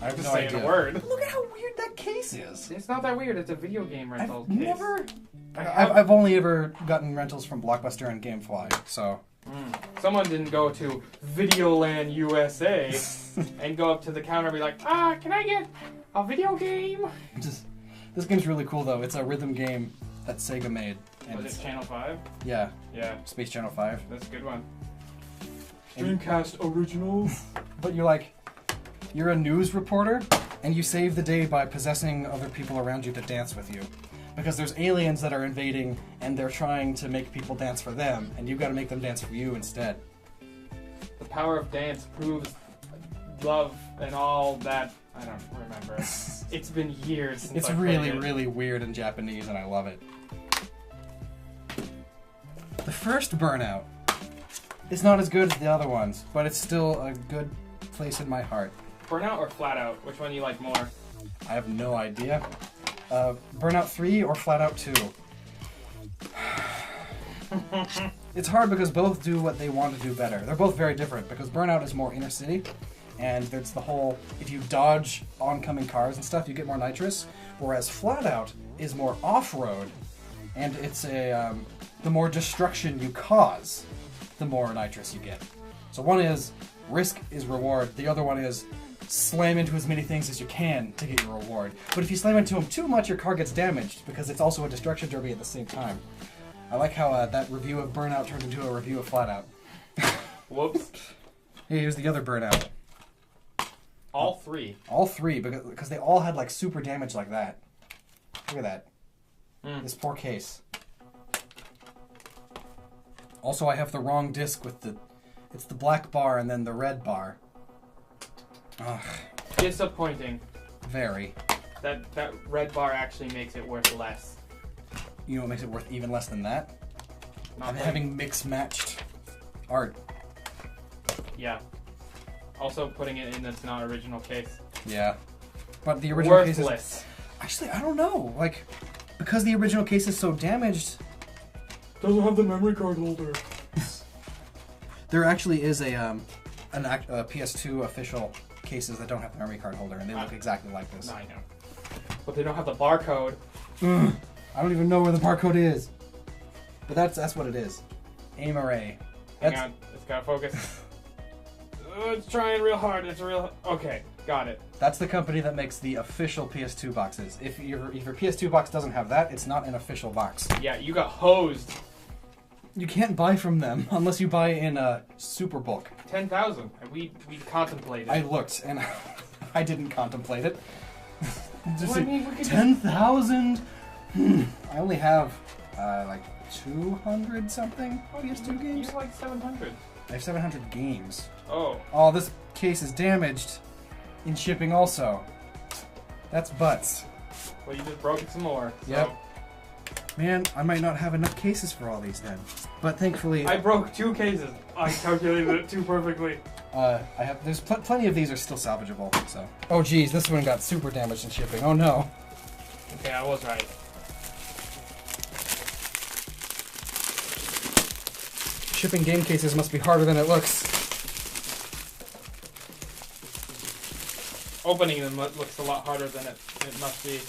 I have Just no saying idea. a word. But look at how weird that case is. It's not that weird. It's a video game rental I've case. never... I've only ever gotten rentals from Blockbuster and Gamefly, so... Someone didn't go to Videoland USA and go up to the counter and be like, can I get a video game? This game's really cool, though. It's a rhythm game that Sega made. And Was it Channel 5? Yeah. Yeah. Space Channel 5. That's a good one. And- Dreamcast original. But you're a news reporter, and you save the day by possessing other people around you to dance with you. Because there's aliens that are invading, and they're trying to make people dance for them, and you've got to make them dance for you instead. The power of dance proves love and all that. I don't remember. It's been years since It's I really, played it. really weird in Japanese, and I love it. The first Burnout is not as good as the other ones, but it's still a good place in my heart. Burnout or Flat Out? Which one do you like more? I have no idea. Burnout 3 or Flat Out 2? It's hard because both do what they want to do better. They're both very different because Burnout is more inner city, and there's the whole, if you dodge oncoming cars and stuff, you get more nitrous, whereas Flat Out is more off-road, and it's the more destruction you cause, the more nitrous you get. So one is risk is reward, the other one is slam into as many things as you can to get your reward. But if you slam into them too much, your car gets damaged because it's also a destruction derby at the same time. I like how that review of Burnout turned into a review of Flat Out. Whoops. Hey, here's the other Burnout. All three. All three, because they all had like super damage like that. Look at that. This poor case. Also, I have the wrong disc with it's the black bar and then the red bar. Ugh, Disappointing. very. That red bar actually makes it worth less. You know what makes it worth even less than that? Not I'm like- having mix-matched art. Yeah. Also putting it in this not original case. Yeah. But the original case is... Worthless. Actually, I don't know. Like, because the original case is so damaged... Doesn't have the memory card holder. There actually is a PS2 official cases that don't have the memory card holder, and they look exactly like this. No, I know. But they don't have the barcode. Ugh, I don't even know where the barcode is. But that's what it is. Aim array. Hang on, it's gotta focus. It's trying real hard. It's real. Okay, got it. That's the company that makes the official PS2 boxes. If your PS2 box doesn't have that, it's not an official box. Yeah, you got hosed. You can't buy from them unless you buy in a super bulk. 10,000. And we contemplated. I looked and I didnn't contemplate it. Well, I mean, we could 10,000. I only have like 200 something PS2 You games. have like 700. I have 700 games. Oh. Oh, this case is damaged in shipping also. That's butts. Well, you just broke it some more. So. Yep. Man, I might not have enough cases for all these then. But thankfully, I broke 2 cases. I calculated it too perfectly. there's plenty of these are still salvageable. So. Oh geez, this one got super damaged in shipping. Oh no. Okay, I was right. Shipping game cases must be harder than it looks. Opening them looks a lot harder than it must be.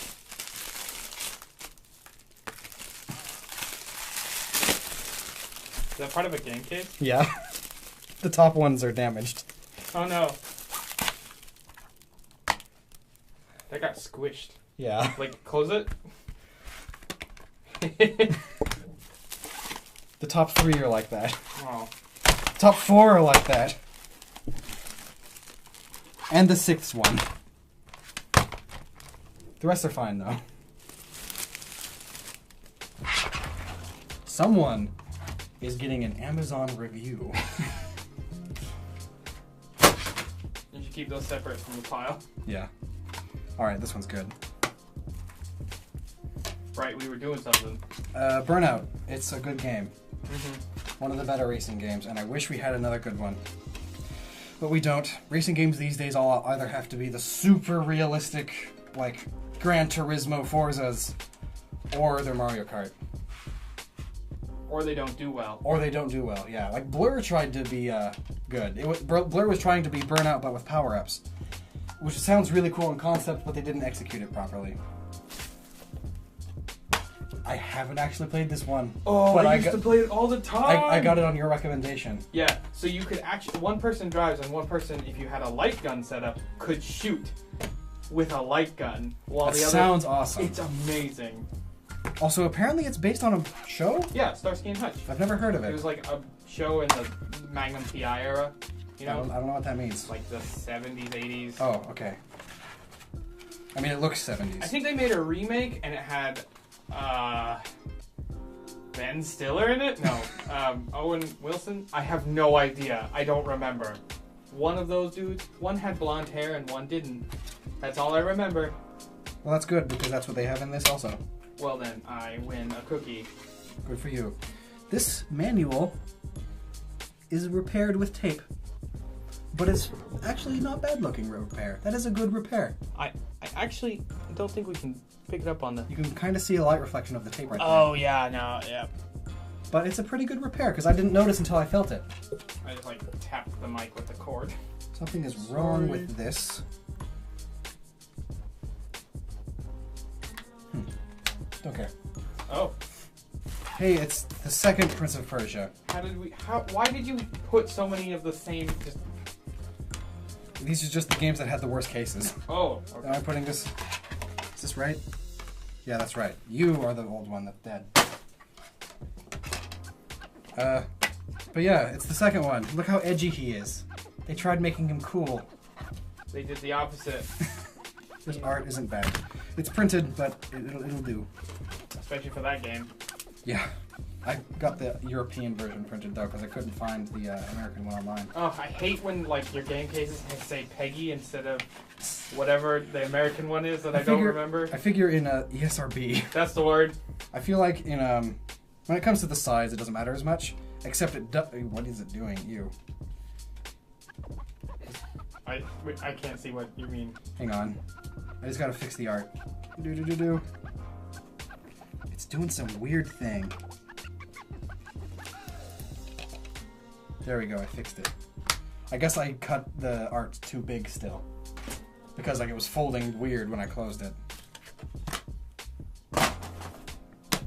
Is that part of a game case? Yeah. The top ones are damaged. Oh no. That got squished. Yeah. Like, close it. The top 3 are like that. Oh. Top 4 are like that. And the 6th one. The rest are fine though. Someone is getting an Amazon review. You should keep those separate from the pile. Yeah. Alright, this one's good. Right, we were doing something. Burnout. It's a good game. Mm-hmm. One of the better racing games, and I wish we had another good one. But we don't. Racing games these days all either have to be the super realistic, like, Gran Turismo Forzas, or they're Mario Kart. Or they don't do well. Or they don't do well, yeah. Like, Blur tried to be good. Blur was trying to be Burnout, but with power-ups. Which sounds really cool in concept, but they didn't execute it properly. I haven't actually played this one. Oh, but I used to play it all the time! I got it on your recommendation. Yeah, so you could actually, one person drives and one person, if you had a light gun set up, could shoot with a light gun. While That the other, sounds awesome. It's amazing. Also, apparently it's based on a show? Yeah, Starsky and Hutch. I've never heard of It it. was like a show in the Magnum PI era. You know? I don't know what that means. Like the 70s, 80s. Oh, okay. I mean, it looks 70s. I think they made a remake and it had Ben Stiller in it? No. Owen Wilson? I have no idea. I don't remember. One of those dudes, one had blonde hair and one didn't. That's all I remember. Well, that's good, because that's what they have in this also. Well then, I win a cookie. Good for you. This manual is repaired with tape. But it's actually not bad looking repair. That is a good repair. I actually don't think we can pick it up on the... You can kind of see a light reflection of the tape right there. Oh, yeah, no, yeah. But it's a pretty good repair, because I didn't notice until I felt it. I just, like, tapped the mic with the cord. Something is wrong with this. Don't care. Oh. Hey, it's the second Prince of Persia. Why did you put so many of the same, just... These are just the games that had the worst cases. Oh, okay. Am I putting this... Is this right? Yeah, that's right. You are the old one that's dead. But yeah, it's the second one. Look how edgy he is. They tried making him cool. They did the opposite. This art isn't bad. It's printed, but it'll do. Especially for that game. Yeah. I got the European version printed though, because I couldn't find the American one online. Oh, I hate when like your game cases say Peggy instead of whatever the American one is that I don't remember. I figure in ESRB. That's the word. I feel like in when it comes to the size, it doesn't matter as much. Except it what is it doing? You. I can't see what you mean. Hang on. I just gotta fix the art. Do. It's doing some weird thing. There we go, I fixed it. I guess I cut the art too big still. Because like it was folding weird when I closed it.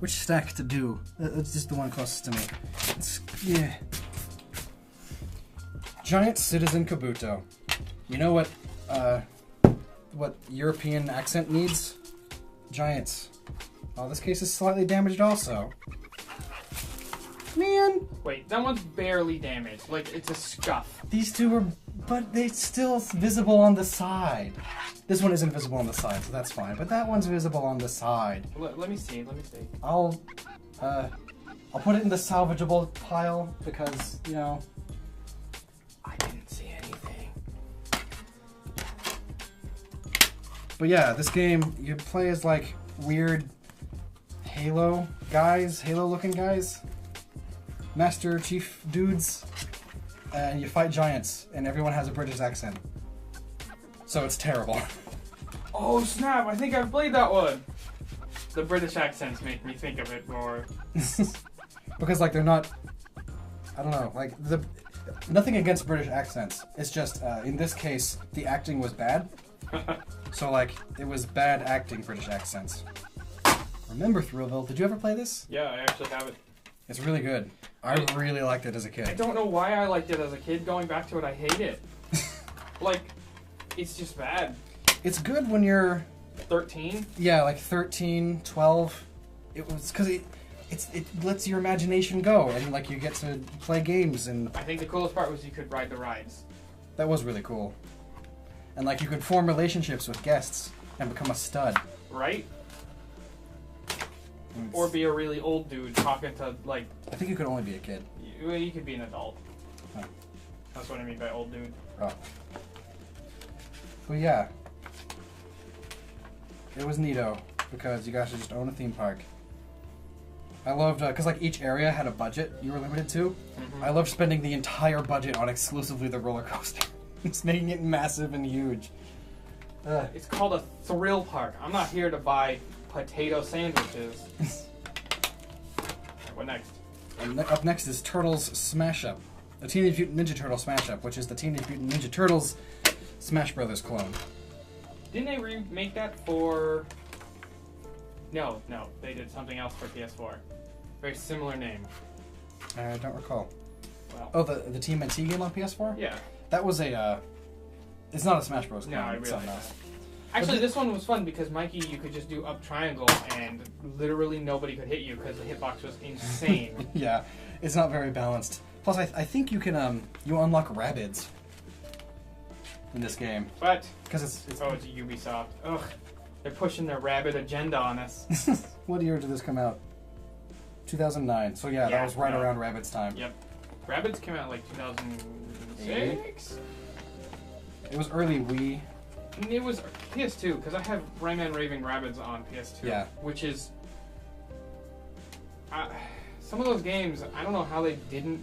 Which stack to do? It's just the one closest to me. Yeah. Giant Citizen Kabuto. You know what European accent needs? Giants. Oh, this case is slightly damaged also. Man! Wait, that one's barely damaged. Like, it's a scuff. These two are... But they're still visible on the side. This one isn't visible on the side, so that's fine. But that one's visible on the side. Let me see. I'll put it in the salvageable pile because, you know... I didn't see anything. But yeah, this game, you play as, like, weird Halo guys, Halo-looking guys. Master Chief dudes. And you fight giants, and everyone has a British accent. So it's terrible. Oh snap, I think I've played that one! The British accents make me think of it more. Because, like, they're not... I don't know, like, nothing against British accents. It's just, in this case, the acting was bad. So, like, it was bad acting British accents. Remember Thrillville? Did you ever play this? Yeah, I actually have it. It's really good. I really liked it as a kid. I don't know why I liked it as a kid. Going back to it, I hate it. Like, it's just bad. It's good when you're... 13? Yeah, like 13, 12. It was because it lets your imagination go, and like you get to play games, and I think the coolest part was you could ride the rides. that was really cool. And like you could form relationships with guests and become a stud. Right? Or be a really old dude talking to, like... I think you could only be a kid. You could be an adult. Oh. That's what I mean by old dude. Oh. But yeah. It was neato, because you guys should just own a theme park. I loved, because like each area had a budget you were limited to. Mm-hmm. I loved spending the entire budget on exclusively the roller coaster. It's making it massive and huge. It's called a thrill park. I'm not here to buy potato sandwiches. What next? Up next is Turtles Smash Up. A Teenage Mutant Ninja Turtle Smash Up, which is the Teenage Mutant Ninja Turtles Smash Brothers clone. Didn't they remake that for... No, they did something else for PS4. Very similar name. I don't recall. Well, oh, the TMNT game on PS4? Yeah. That was a, it's not a Smash Bros. No, I realize something that. else. Actually, this one was fun because, Mikey, you could just do up triangle and literally nobody could hit you because the hitbox was insane. Yeah, it's not very balanced. Plus, I think you can, you unlock Rabbids in this game. What? Because it's Oh, it's Ubisoft. Ugh. They're pushing their rabbit agenda on us. What year did this come out? 2009. So yeah, that was right around Rabbids time. Yep. Rabbids came out like 2006? It was early Wii. It was PS2, because I have Rayman Raving Rabbids on PS2. Yeah. Which is... some of those games, I don't know how they didn't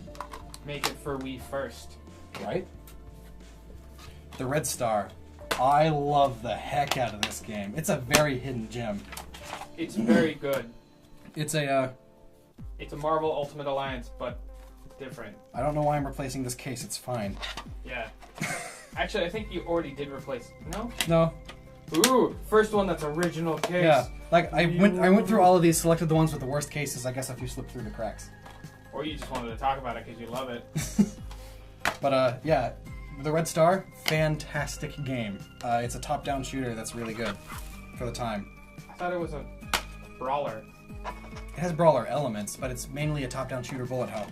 make it for Wii first. Right? The Red Star. I love the heck out of this game. It's a very hidden gem. It's very good. It's a Marvel Ultimate Alliance, but different. I don't know why I'm replacing this case. It's fine. Yeah. Actually, I think you already did replace... No? No. Ooh, first one that's original case. Yeah. Like, I went through all of these, selected the ones with the worst cases, I guess, if you slip through the cracks. Or you just wanted to talk about it because you love it. But, yeah. The Red Star, fantastic game. It's a top-down shooter that's really good for the time. I thought it was a brawler. It has brawler elements, but it's mainly a top-down shooter bullet hell.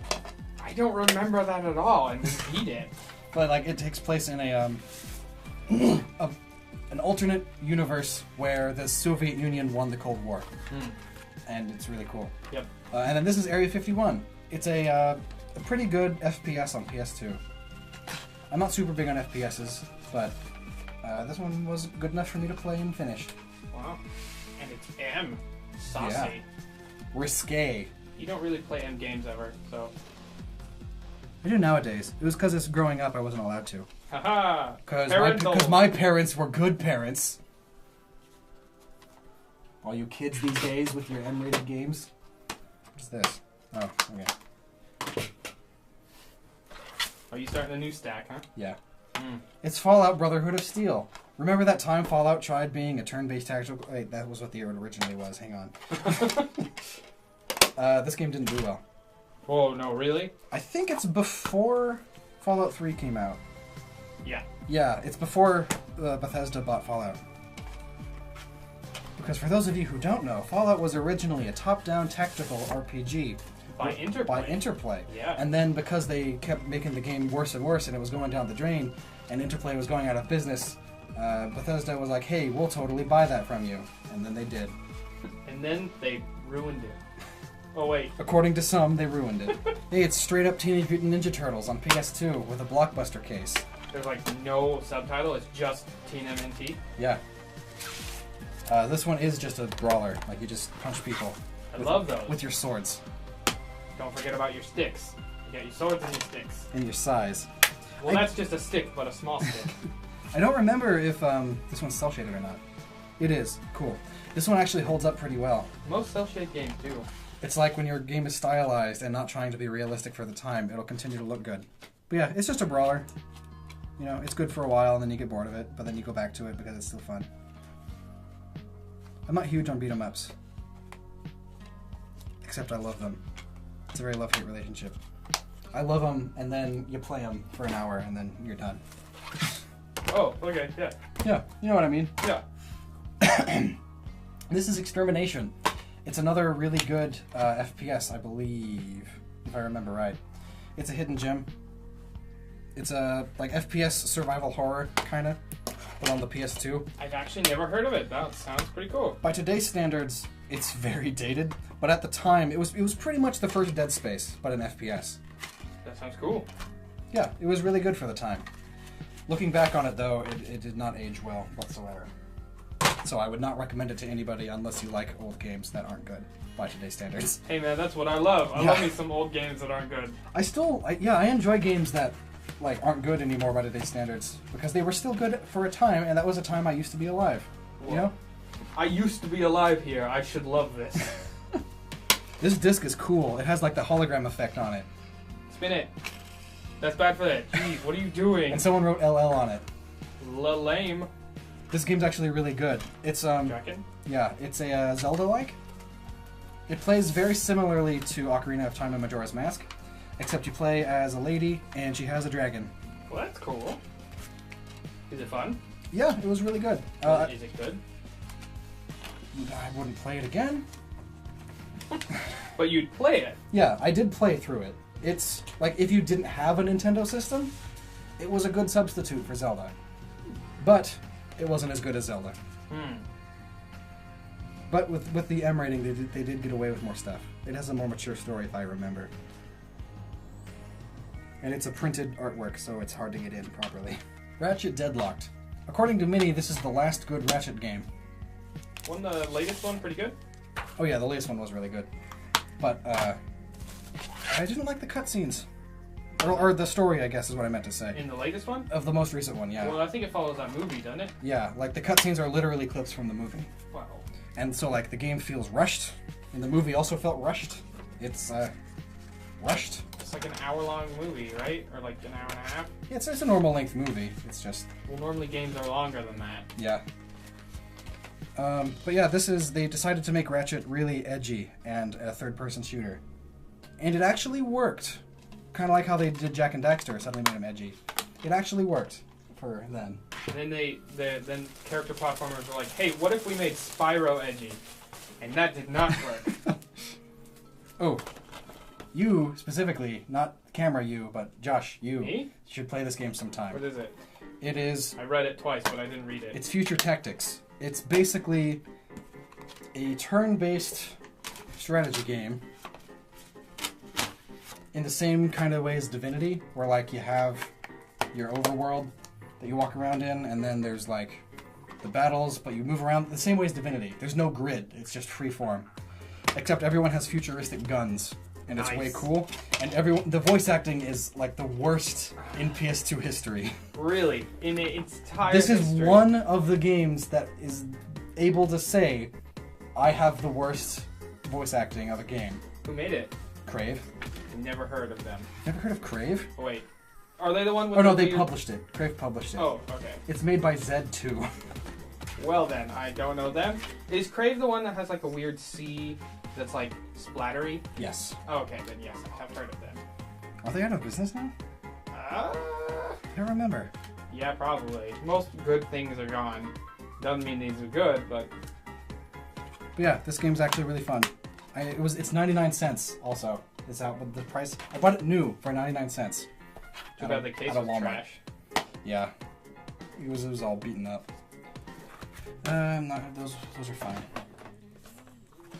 I don't remember that at all, and we beat it. But like, it takes place in an alternate universe where the Soviet Union won the Cold War, and it's really cool. Yep. And then this is Area 51. It's a pretty good FPS on PS2. I'm not super big on FPSs, but this one was good enough for me to play and finish. Wow. And it's M. Saucy. Yeah. Risque. You don't really play M games ever, so... I do nowadays. It was because it's growing up I wasn't allowed to. Haha! Because my parents were good parents. All you kids these days with your M-rated games. What's this? Oh, okay. Oh, you starting a new stack, huh? Yeah. It's Fallout Brotherhood of Steel. Remember that time Fallout tried being a turn-based tactical... Wait, that was what the originally was. Hang on. This game didn't do well. Oh, no, really? I think it's before Fallout 3 came out. Yeah. Yeah, it's before Bethesda bought Fallout. Because for those of you who don't know, Fallout was originally a top-down tactical RPG. By Interplay. By Interplay. Yeah. And then because they kept making the game worse and worse and it was going down the drain and Interplay was going out of business, Bethesda was like, hey, we'll totally buy that from you. And then they did. And then they ruined it. Oh, wait. According to some, they ruined it. Hey, it's straight up Teenage Mutant Ninja Turtles on PS2 with a blockbuster case. There's like no subtitle, it's just TNMNT. Yeah. This one is just a brawler. Like, you just punch people. I love those. With your swords. Don't forget about your sticks. You got your swords and your sticks. And your size. Well, that's just a stick, but a small stick. I don't remember if this one's cel-shaded or not. It is. Cool. This one actually holds up pretty well. Most cel-shaded games do. It's like when your game is stylized and not trying to be realistic for the time, it'll continue to look good. But yeah, it's just a brawler. You know, it's good for a while and then you get bored of it, but then you go back to it because it's still fun. I'm not huge on beat-em-ups. Except I love them. It's a very love-hate relationship. I love them, and then you play them for an hour, and then you're done. Oh, okay, yeah. Yeah, you know what I mean. Yeah. This is Extermination. It's another really good FPS, I believe, if I remember right. It's a hidden gem. It's a like FPS survival horror, kind of, but on the PS2. I've actually never heard of it. That sounds pretty cool. By today's standards, it's very dated, but at the time, it was pretty much the first Dead Space, but an FPS. That sounds cool. Yeah, it was really good for the time. Looking back on it, though, it did not age well whatsoever. So I would not recommend it to anybody unless you like old games that aren't good by today's standards. Hey man, that's what I love. I love me some old games that aren't good. I enjoy games that like aren't good anymore by today's standards because they were still good for a time, and that was a time I used to be alive. You know? I used to be alive here. I should love this. This disc is cool. It has like the hologram effect on it. Spin it. That's bad for that. Jeez, what are you doing? And someone wrote LL on it. Lame. This game's actually really good. It's Draken? Yeah, it's a Zelda-like. It plays very similarly to Ocarina of Time and Majora's Mask, except you play as a lady and she has a dragon. Well, that's cool. Is it fun? Yeah, it was really good. Is it good? I wouldn't play it again. But you'd play it. Yeah, I did play through it. It's like if you didn't have a Nintendo system, it was a good substitute for Zelda. But it wasn't as good as Zelda. But with the M rating, they did get away with more stuff. It has a more mature story, if I remember. And it's a printed artwork, so it's hard to get in properly. Ratchet Deadlocked. According to many, this is the last good Ratchet game. Wasn't the latest one pretty good? Oh yeah, the latest one was really good. But, I didn't like the cutscenes. Or the story, I guess, is what I meant to say. In the latest one? Of the most recent one, yeah. Well, I think it follows that movie, doesn't it? Yeah, like the cutscenes are literally clips from the movie. Wow. And so, like, the game feels rushed, and the movie also felt rushed. It's, rushed. It's like an hour-long movie, right? Or like an hour and a half? Yeah, it's a normal length movie. It's just... Well, normally games are longer than that. Yeah. But yeah, they decided to make Ratchet really edgy and a third-person shooter. And it actually worked. Kind of like how they did Jak and Daxter, suddenly made him edgy. It actually worked for them. And then then character platformers were like, hey, what if we made Spyro edgy? And that did not work. Oh. You, specifically, not camera you, but Josh, you Me? should play this game sometime. What is it? It is... I read it twice, but I didn't read it. It's Future Tactics. It's basically a turn-based strategy game in the same kind of way as Divinity, where like you have your overworld that you walk around in, and then there's like the battles, but you move around the same way as Divinity. There's no grid, it's just free form. Except everyone has futuristic guns, and it's way cool. And the voice acting is like the worst in PS2 history. Really? In its entire This is history? one of the games that is able to say, I have the worst voice acting of a game. Who made it? Crave. Never heard of them. Never heard of Crave? Oh, wait. Are they the one with Oh no, the they weird... published it. Crave published it. Oh, okay. It's made by Z2. Well then, I don't know them. Is Crave the one that has like a weird sea that's like splattery? Yes. Oh, okay, then yes, I have heard of them. Are they out of business now? Uh, I don't remember. yeah, probably. Most good things are gone. Doesn't mean these are good, but yeah, this game's actually really fun. It's 99 cents also. It's out with the price. I bought it new for 99 cents. too bad the case was trash. Yeah. It was all beaten up. Those are fine.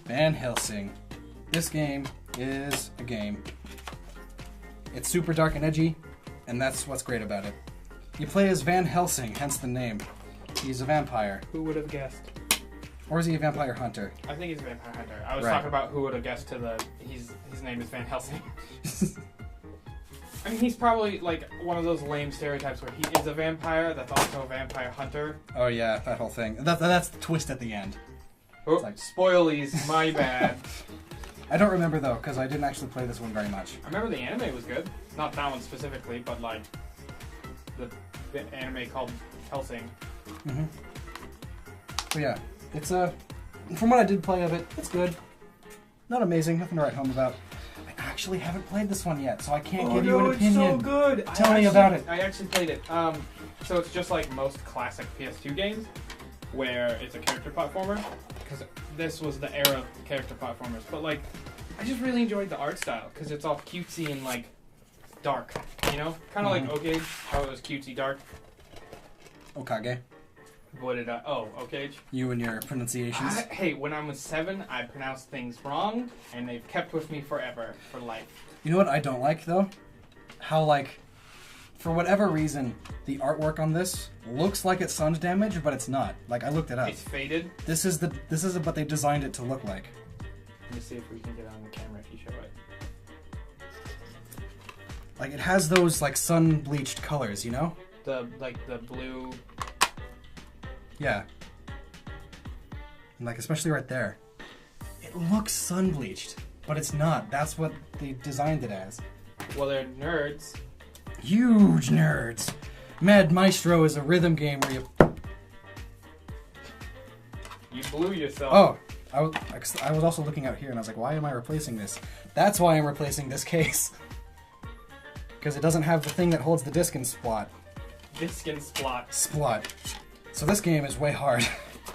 Van Helsing. This game is a game. It's super dark and edgy, and that's what's great about it. You play as Van Helsing, hence the name. He's a vampire. Who would have guessed? Or is he a vampire hunter? I think he's a vampire hunter. I was Right. talking about who would have guessed to the his name is Van Helsing. I mean, he's probably like one of those lame stereotypes where he is a vampire that's also a vampire hunter. Oh yeah, that whole thing. That's the twist at the end. Oh, It's like- spoilies, my bad. I don't remember though, because I didn't actually play this one very much. I remember the anime was good. Not that one specifically, but like the anime called Helsing. Mm-hmm. But yeah, it's from what I did play of it, it's good. Not amazing, nothing to write home about. I actually haven't played this one yet, so I can't give you an opinion. It's so good. Tell me about it. I actually played it. So it's just like most classic PS2 games, where it's a character platformer. Because this was the era of character platformers. But like, I just really enjoyed the art style because it's all cutesy and like dark. You know, kind of like Okage, how it was cutesy dark. Okage. What did I? Oh, Okage. You and your pronunciations. Hey, when I was 7, I pronounced things wrong, and they've kept with me forever, for life. You know what I don't like though? How like, for whatever reason, the artwork on this looks like it's sun damage, but it's not. Like I looked it up. It's faded. This is what they designed it to look like. Let me see if we can get it on the camera if you show it. Like it has those like sun bleached colors, you know? The blue. Yeah. And like especially right there. It looks sun bleached, but it's not. That's what they designed it as. Well, they're nerds. Huge nerds. Mad Maestro is a rhythm game where you. You blew yourself. Oh, I was also looking out here and I was like, why am I replacing this? That's why I'm replacing this case. Because it doesn't have the thing that holds the disc in Splot. Disc and Splot. Splot. So this game is way hard.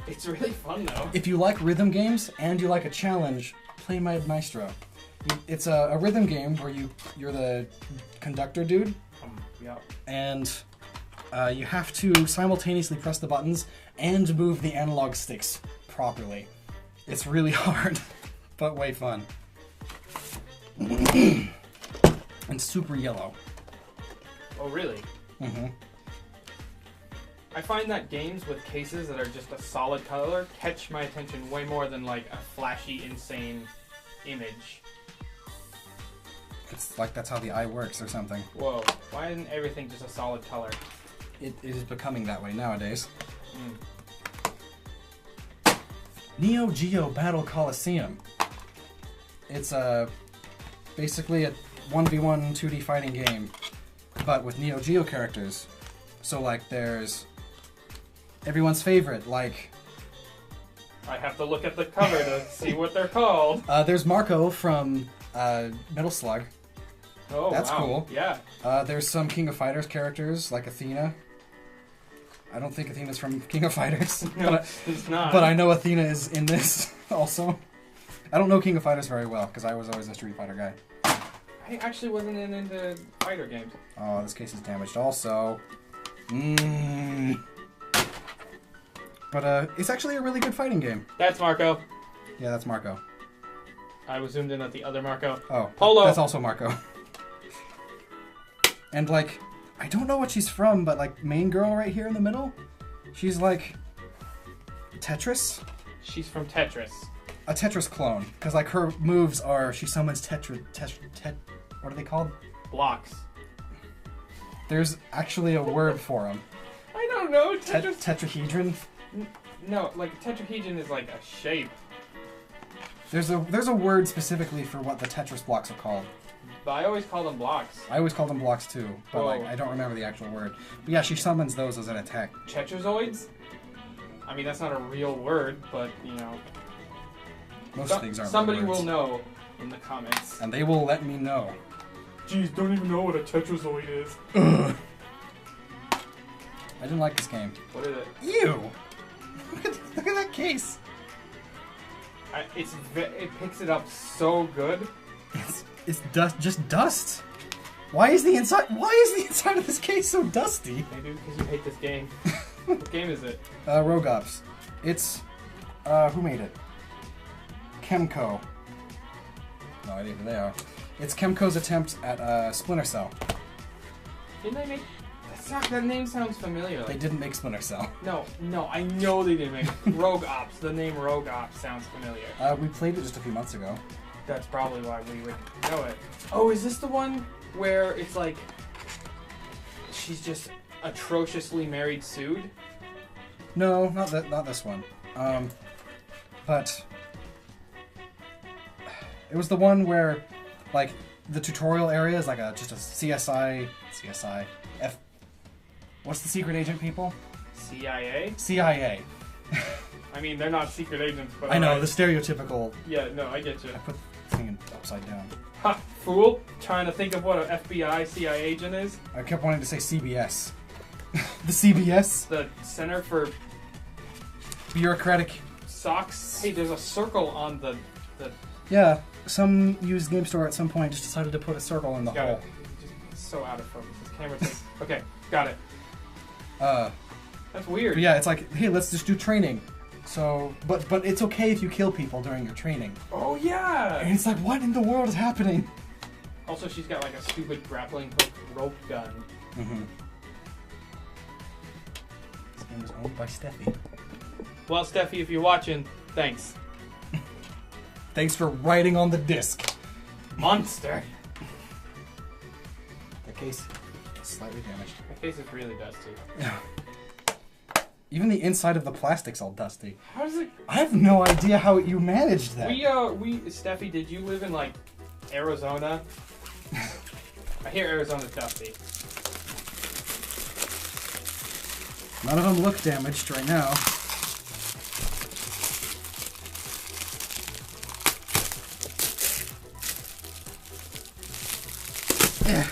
It's really fun though. If you like rhythm games and you like a challenge, play Mad Maestro. It's a rhythm game where you're the conductor dude. Yeah. And you have to simultaneously press the buttons and move the analog sticks properly. It's really hard, but way fun. And super yellow. Oh, really? Mm-hmm. I find that games with cases that are just a solid color catch my attention way more than like a flashy, insane image. It's like that's how the eye works or something. Whoa, why isn't everything just a solid color? It is becoming that way nowadays. Mm. Neo Geo Battle Coliseum. It's basically a 1v1 2D fighting game, but with Neo Geo characters. So like there's everyone's favorite, like... I have to look at the cover to see what they're called. There's Marco from Metal Slug. Oh, That's wow. cool. Yeah. There's some King of Fighters characters, like Athena. I don't think Athena's from King of Fighters. No, it's not. But I know Athena is in this also. I don't know King of Fighters very well, because I was always a Street Fighter guy. I actually wasn't into fighter games. Oh, this case is damaged also. But it's actually a really good fighting game. That's Marco. Yeah, that's Marco. I was zoomed in at the other Marco. Oh, Polo. That's also Marco. And like, I don't know what she's from, but like, main girl right here in the middle, she's like Tetris. She's from Tetris. A Tetris clone, because like her moves are she summons what are they called? Blocks. There's actually a word for them. I don't know. Tetris. Tetrahedron. No, like tetrahedron is like a shape. There's a word specifically for what the Tetris blocks are called. But I always call them blocks. I always call them blocks too, but like Whoa. I don't remember the actual word. But yeah, she summons those as an attack. Tetrazoids? I mean, that's not a real word, but you know. Most things aren't Somebody words. will know in the comments. And they will let me know. Jeez, don't even know what a Tetrazoid is. Ugh. I didn't like this game. What is it? Ew! Look at that case. It picks it up so good. It's dust, just dust. Why is the inside of this case so dusty? Maybe because you hate this game. What game is it? Rogue Ops. It's who made it? Chemco. No idea who they are. It's Chemco's attempt at Splinter Cell. Didn't they make? That name sounds familiar. They didn't make Splinter Cell. No, I know they didn't make it. Rogue Ops. The name Rogue Ops sounds familiar. We played it just a few months ago. That's probably why we would know it. Oh, is this the one where it's like she's just atrociously married sued? No, not this one. But it was the one where, like, the tutorial area is like just a CSI. What's the secret agent people? CIA? CIA. I mean, they're not secret agents, but I know, alright. the stereotypical. Yeah, no, I get you. I put the thing upside down. Ha, fool! Trying to think of what an FBI CIA agent is. I kept wanting to say CBS. The CBS? The Center for Bureaucratic. Socks. Hey, there's a circle on the. Yeah, some used game store at some point just decided to put a circle in the hole. It's so out of focus. This camera thing. Okay, got it. That's weird. But yeah, it's like, hey, let's just do training. So, but it's okay if you kill people during your training. Oh yeah. And it's like, what in the world is happening? Also, she's got like a stupid grappling hook rope gun. Mm-hmm. This game is owned by Steffi. Well, Steffi, if you're watching, thanks. Thanks for writing on the disc. Monster. The case is slightly damaged. My face is really dusty. Yeah. Even the inside of the plastic's all dusty. How does it? I have no idea how you managed that. Steffi, did you live in like Arizona? I hear Arizona's dusty. None of them look damaged right now. Yeah.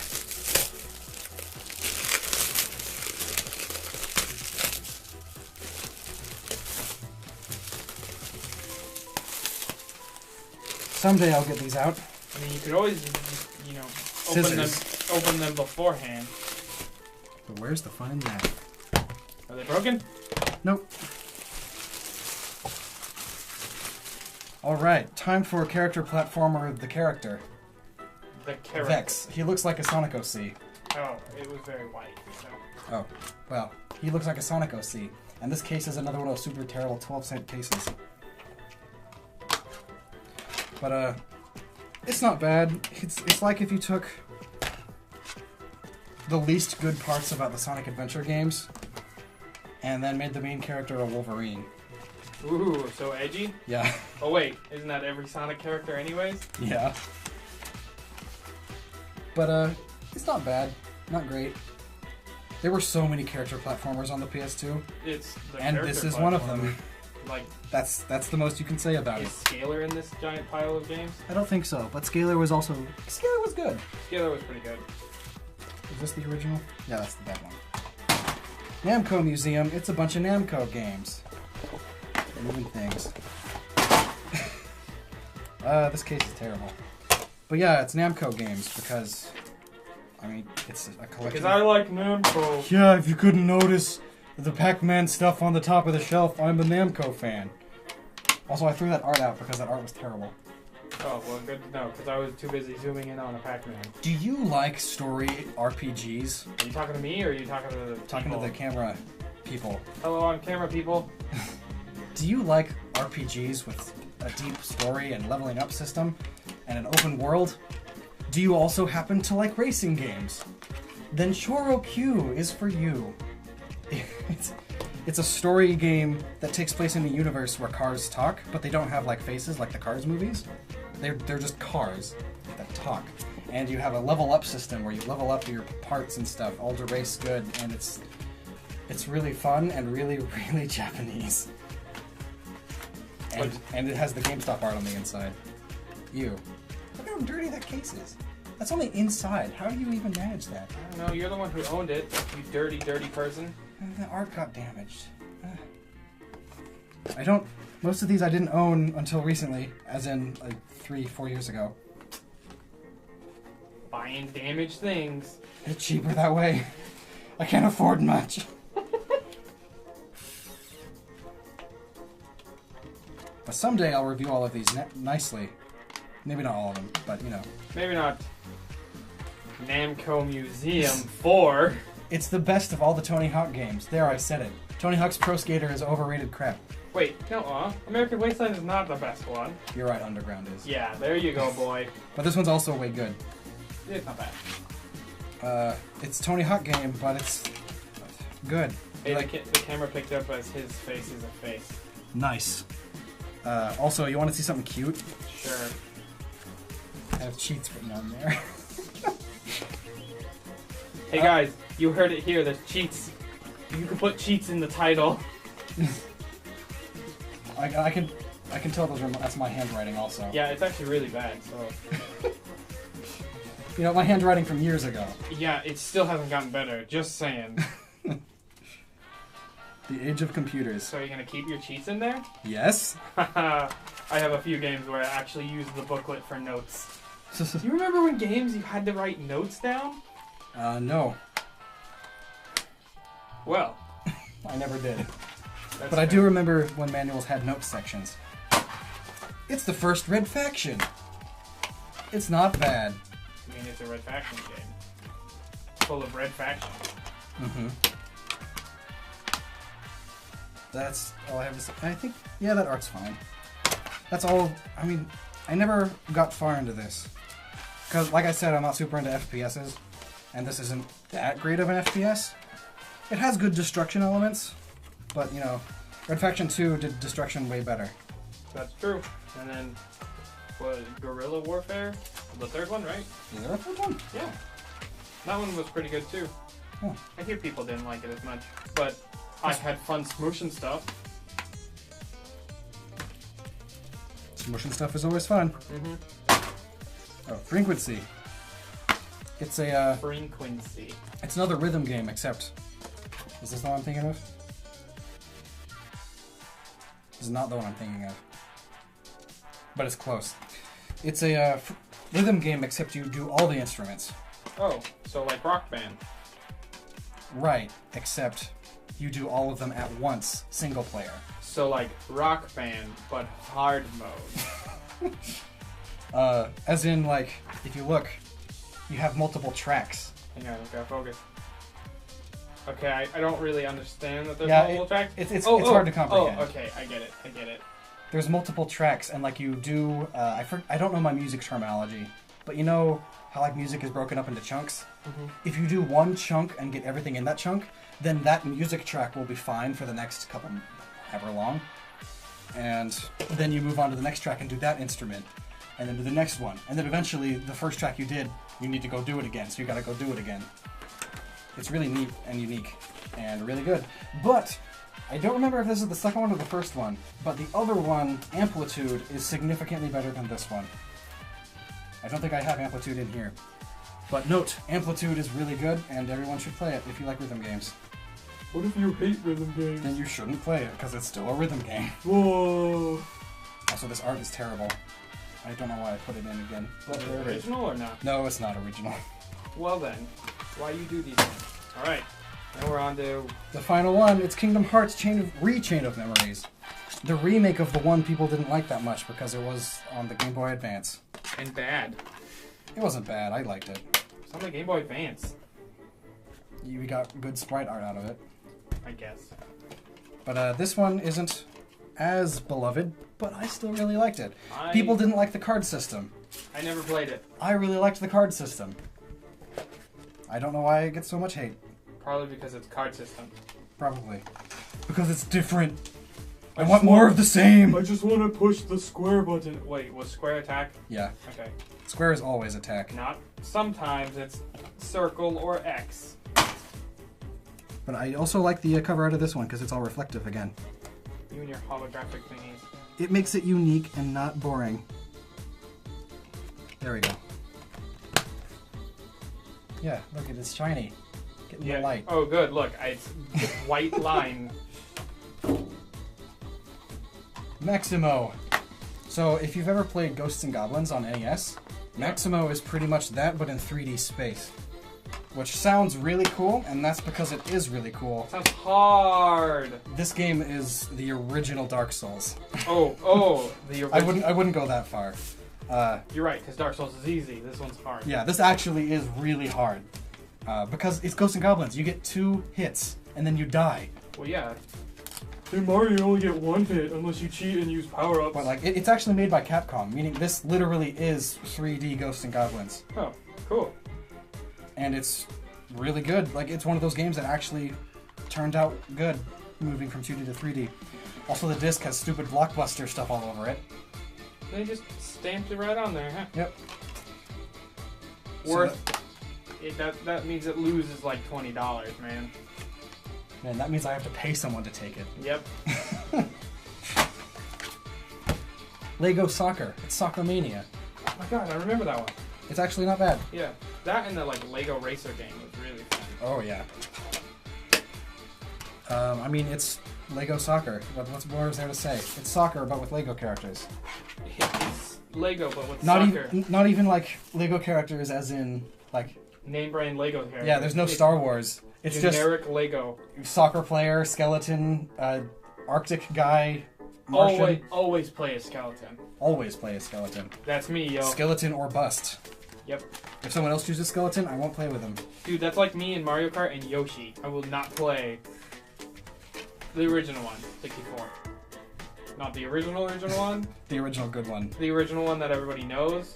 Someday I'll get these out. I mean, you could always, you know, open them beforehand. But where's the fun in that? Are they broken? Nope. Alright, time for a character platformer of the character. The character. Vex. He looks like a Sonic OC. Oh, it was very white. So. Oh, well, he looks like a Sonic OC. And this case is another one of those super terrible 12-cent cases. But, it's not bad. It's like if you took the least good parts about the Sonic Adventure games and then made the main character a Wolverine. Ooh, so edgy? Yeah. Oh wait, isn't that every Sonic character anyways? Yeah. But, it's not bad. Not great. There were so many character platformers on the PS2. And this is one of them. Like, that's the most you can say about is it. Scalar in this giant pile of games? I don't think so, but Scalar was good. Scalar was pretty good. Is this the original? Yeah, that's the bad one. Namco Museum. It's a bunch of Namco games. Moving things. This case is terrible. But yeah, it's Namco games because, I mean, it's a collection. Because I like Namco. Yeah, if you couldn't notice the Pac-Man stuff on the top of the shelf, I'm a Namco fan. Also, I threw that art out because that art was terrible. Oh, well, good to know, because I was too busy zooming in on a Pac-Man. Do you like story RPGs? Are you talking to me, or are you talking to the Talking to the camera people. Hello, on camera people. Do you like RPGs with a deep story and leveling up system and an open world? Do you also happen to like racing games? Then Shoro Q is for you. It's a story game that takes place in a universe where cars talk, but they don't have like faces like the Cars movies. They're just cars that talk. And you have a level up system where you level up your parts and stuff, all to race good, and it's really fun and really, really Japanese. And it has the GameStop art on the inside. Ew. Look how dirty that case is. That's only inside. How do you even manage that? I don't know, you're the one who owned it, you dirty, dirty person. And the art got damaged. Most of these I didn't own until recently, as in like 3-4 years ago. Buying damaged things. It's cheaper that way. I can't afford much. But someday I'll review all of these nicely. Maybe not all of them, but you know. Maybe not Namco Museum 4. It's the best of all the Tony Hawk games. There, I said it. Tony Hawk's Pro Skater is overrated crap. Wait, no, American Wasteland is not the best one. You're right, Underground is. Yeah, there you go, boy. But this one's also way good. It's not bad. It's a Tony Hawk game, but it's good. Hey, the camera picked up as his face is a face. Nice. Also, you want to see something cute? Sure. I have cheats written on there. Hey guys, you heard it here, there's cheats. You can put cheats in the title. I can tell that's my handwriting also. Yeah, it's actually really bad, so... You know, my handwriting from years ago. Yeah, it still hasn't gotten better, just saying. The age of computers. So you're gonna keep your cheats in there? Yes. I have a few games where I actually use the booklet for notes. Do you remember when games you had to write notes down? No. Well. I never did. But I do remember when manuals had notes sections. It's the first Red Faction. It's not bad. I mean, it's a Red Faction game. Full of Red Faction. Mm-hmm. That's all I have to say. I think, yeah, that art's fine. That's all. I mean, I never got far into this. Because, like I said, I'm not super into FPSs. And this isn't that great of an FPS. It has good destruction elements. But, you know, Red Faction 2 did destruction way better. That's true. And then, what, Guerrilla Warfare? The third one, right? Is there a third one? Yeah. That one was pretty good, too. Oh. I hear people didn't like it as much. But I had fun smooshing stuff. Smooshing stuff is always fun. Mm-hmm. Oh, Frequency. It's a, Frequency. It's another rhythm game, except... Is this the one I'm thinking of? This is not the one I'm thinking of. But it's close. It's a rhythm game, except you do all the instruments. Oh, so like Rock Band. Right, except you do all of them at once, single player. So like Rock Band, but hard mode. As in, like, if you look, you have multiple tracks. Hang on, I've got to focus. Okay, I don't really understand that there's Yeah, multiple tracks. It's hard to comprehend. Oh, okay, I get it. There's multiple tracks, and like you do, I don't know my music terminology, but you know how like music is broken up into chunks? Mm-hmm. If you do one chunk and get everything in that chunk, then that music track will be fine for the next couple, however long. And then you move on to the next track and do that instrument, and then do the next one. And then eventually, the first track you did, you need to go do it again, so you gotta go do it again. It's really neat and unique, and really good. But I don't remember if this is the second one or the first one, but the other one, Amplitude, is significantly better than this one. I don't think I have Amplitude in here. But note, Amplitude is really good, and everyone should play it if you like rhythm games. What if you hate rhythm games? Then you shouldn't play it, because it's still a rhythm game. Whoa! Also, this art is terrible. I don't know why I put it in again. But Is there it it is. original or not? No, it's not original. Well then, why you do these things? Alright, now we're on to... The final one, it's Kingdom Hearts Chain of Memories. The remake of the one people didn't like that much because it was on the Game Boy Advance. And bad. It wasn't bad, I liked it. It's on the Game Boy Advance. You got good sprite art out of it. I guess. But this one isn't as beloved, but I still really liked it. People didn't like the card system. I never played it. I really liked the card system. I don't know why it gets so much hate. Probably because it's card system. Probably. Because it's different. I want more of the same! I just want to push the square button. Wait, was square attack? Yeah. Okay. Square is always attack. Not sometimes, it's circle or X. But I also like the cover art of this one because it's all reflective again. You and your holographic thingies. It makes it unique and not boring. There we go. Yeah, look, it's shiny. Getting the light. Oh, good. Look, it's this white line. Maximo. So, if you've ever played Ghosts and Goblins on NES, Maximo is pretty much that, but in 3D space. Which sounds really cool, and that's because it is really cool. Sounds hard. This game is the original Dark Souls. Oh, the original. I wouldn't go that far. You're right, because Dark Souls is easy. This one's hard. Yeah, this actually is really hard. Because it's Ghosts and Goblins. You get 2 hits, and then you die. Well, yeah. In Mario, you only get 1 hit unless you cheat and use power-ups. But like, it's actually made by Capcom, meaning this literally is 3D Ghosts and Goblins. Oh, cool. And it's really good. Like, it's one of those games that actually turned out good, moving from 2D to 3D. Also, the disc has stupid Blockbuster stuff all over it. They just stamped it right on there, huh? Yep. Worth. That means it loses like $20, man. Man, that means I have to pay someone to take it. Yep. Lego Soccer. It's Soccer Mania. Oh my god, I remember that one. It's actually not bad. Yeah, that and the like Lego Racer game was really fun. Oh yeah. I mean, it's Lego Soccer. What's more is there to say? It's soccer, but with Lego characters. It's Lego, but with Not soccer. Not even like Lego characters, as in like. Name brand Lego characters. Yeah, there's no Star Wars. It's generic just Lego. Soccer player, skeleton, Arctic guy, Martian. Always play a skeleton. Always play a skeleton. That's me, yo. Skeleton or bust. Yep. If someone else chooses skeleton, I won't play with them. Dude, that's like me in Mario Kart and Yoshi. I will not play the original one, 64. Not the original one. The original good one. The original one that everybody knows.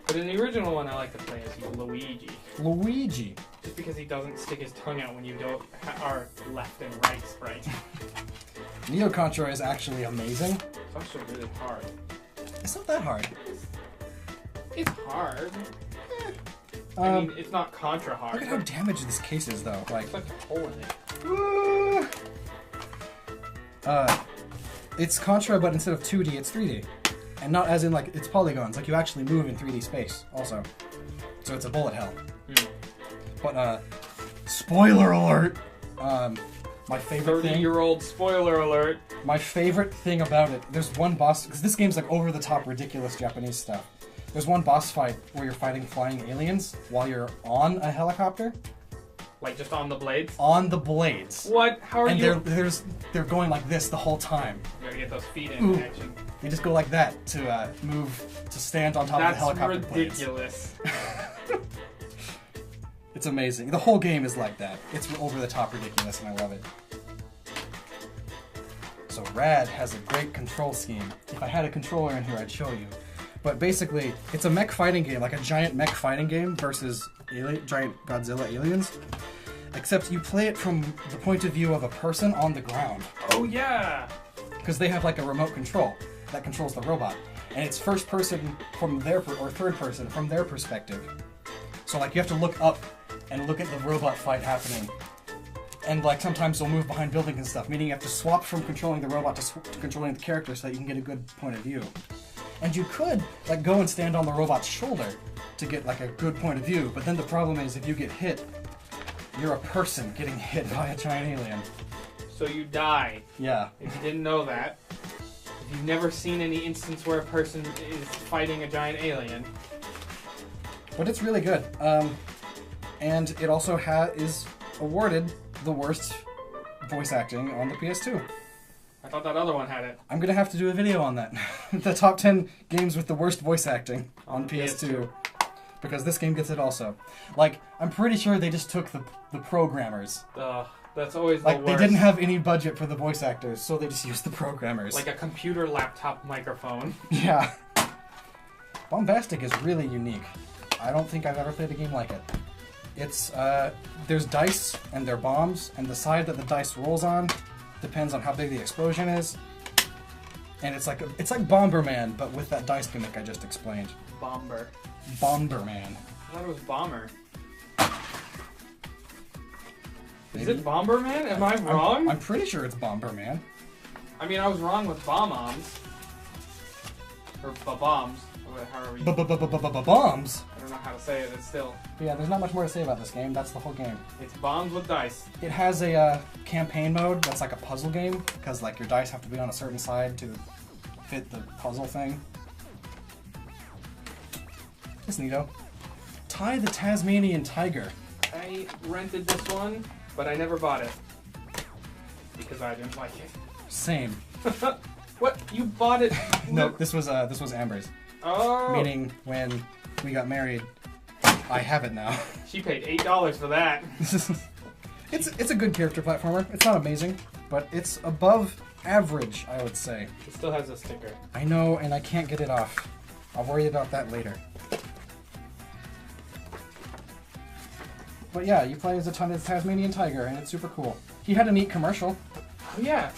But in the original one, I like to play as Luigi. Luigi. Just because he doesn't stick his tongue out when you are left and right sprite. Neo Contra is actually amazing. It's also really hard. It's not that hard. It's hard. I mean, it's not Contra hard. Look at how damaged this case is, though. Like, It's like a hole in it. It's Contra, but instead of 2D, it's 3D. And not as in, like, it's polygons. Like, you actually move in 3D space, also. So it's a bullet hell. But, spoiler alert! My favorite thing... 30-year-old spoiler alert. My favorite thing about it, there's one boss... Because this game's, like, over-the-top, ridiculous Japanese stuff. There's one boss fight where you're fighting flying aliens while you're on a helicopter. Like, just on the blades? On the blades. What? How are and you... they're going like this the whole time. You gotta get those feet in action. They just go like that to move, to stand on top of the helicopter blades. That's ridiculous. It's amazing. The whole game is like that. It's over-the-top ridiculous, and I love it. So Rad has a great control scheme. If I had a controller in here, I'd show you. But basically, it's a mech fighting game, like a giant mech fighting game versus giant Godzilla aliens. Except you play it from the point of view of a person on the ground. Oh yeah! Because they have like a remote control that controls the robot. And it's first person from their, or third person from their perspective. So like you have to look up and look at the robot fight happening. And like sometimes they'll move behind buildings and stuff, meaning you have to swap from controlling the robot to controlling the character so that you can get a good point of view. And you could like go and stand on the robot's shoulder to get like a good point of view, but then the problem is if you get hit, you're a person getting hit by a giant alien. So you die. Yeah. If you didn't know that, if you've never seen any instance where a person is fighting a giant alien. But it's really good. And it also is awarded the worst voice acting on the PS2. I thought that other one had it. I'm gonna have to do a video on that. The top 10 games with the worst voice acting on PS2. Because this game gets it also. Like, I'm pretty sure they just took the programmers. That's always the like, worst. they didn't have any budget for the voice actors, so they just used the programmers. Like a computer laptop microphone. Yeah. Bombastic is really unique. I don't think I've ever played a game like it. It's, there's dice, and they're bombs, and the side that the dice rolls on depends on how big the explosion is. And it's like Bomberman, but with that dice gimmick I just explained. Bomberman. I I thought it was Bomber. Is it Bomberman? Am I wrong? I'm pretty sure it's Bomberman. I mean, I was wrong with Bombs. Or Bombs. However you... Bombs? I don't know how to say it, it's still... But yeah, there's not much more to say about this game. That's the whole game. It's bombs with dice. It has a campaign mode that's like a puzzle game, because like your dice have to be on a certain side to fit the puzzle thing. It's neato. Ty the Tasmanian Tiger. I rented this one, but I never bought it. Because I didn't like it. Same. What? You bought it? No, this was Amber's. Oh. Meaning when we got married, I have it now. She paid $8 for that. It's a good character platformer. It's not amazing, but it's above average, I would say. It still has a sticker. I know, and I can't get it off. I'll worry about that later. But yeah, you play as a Tasmanian Tiger, and it's super cool. He had a neat commercial. Oh yeah.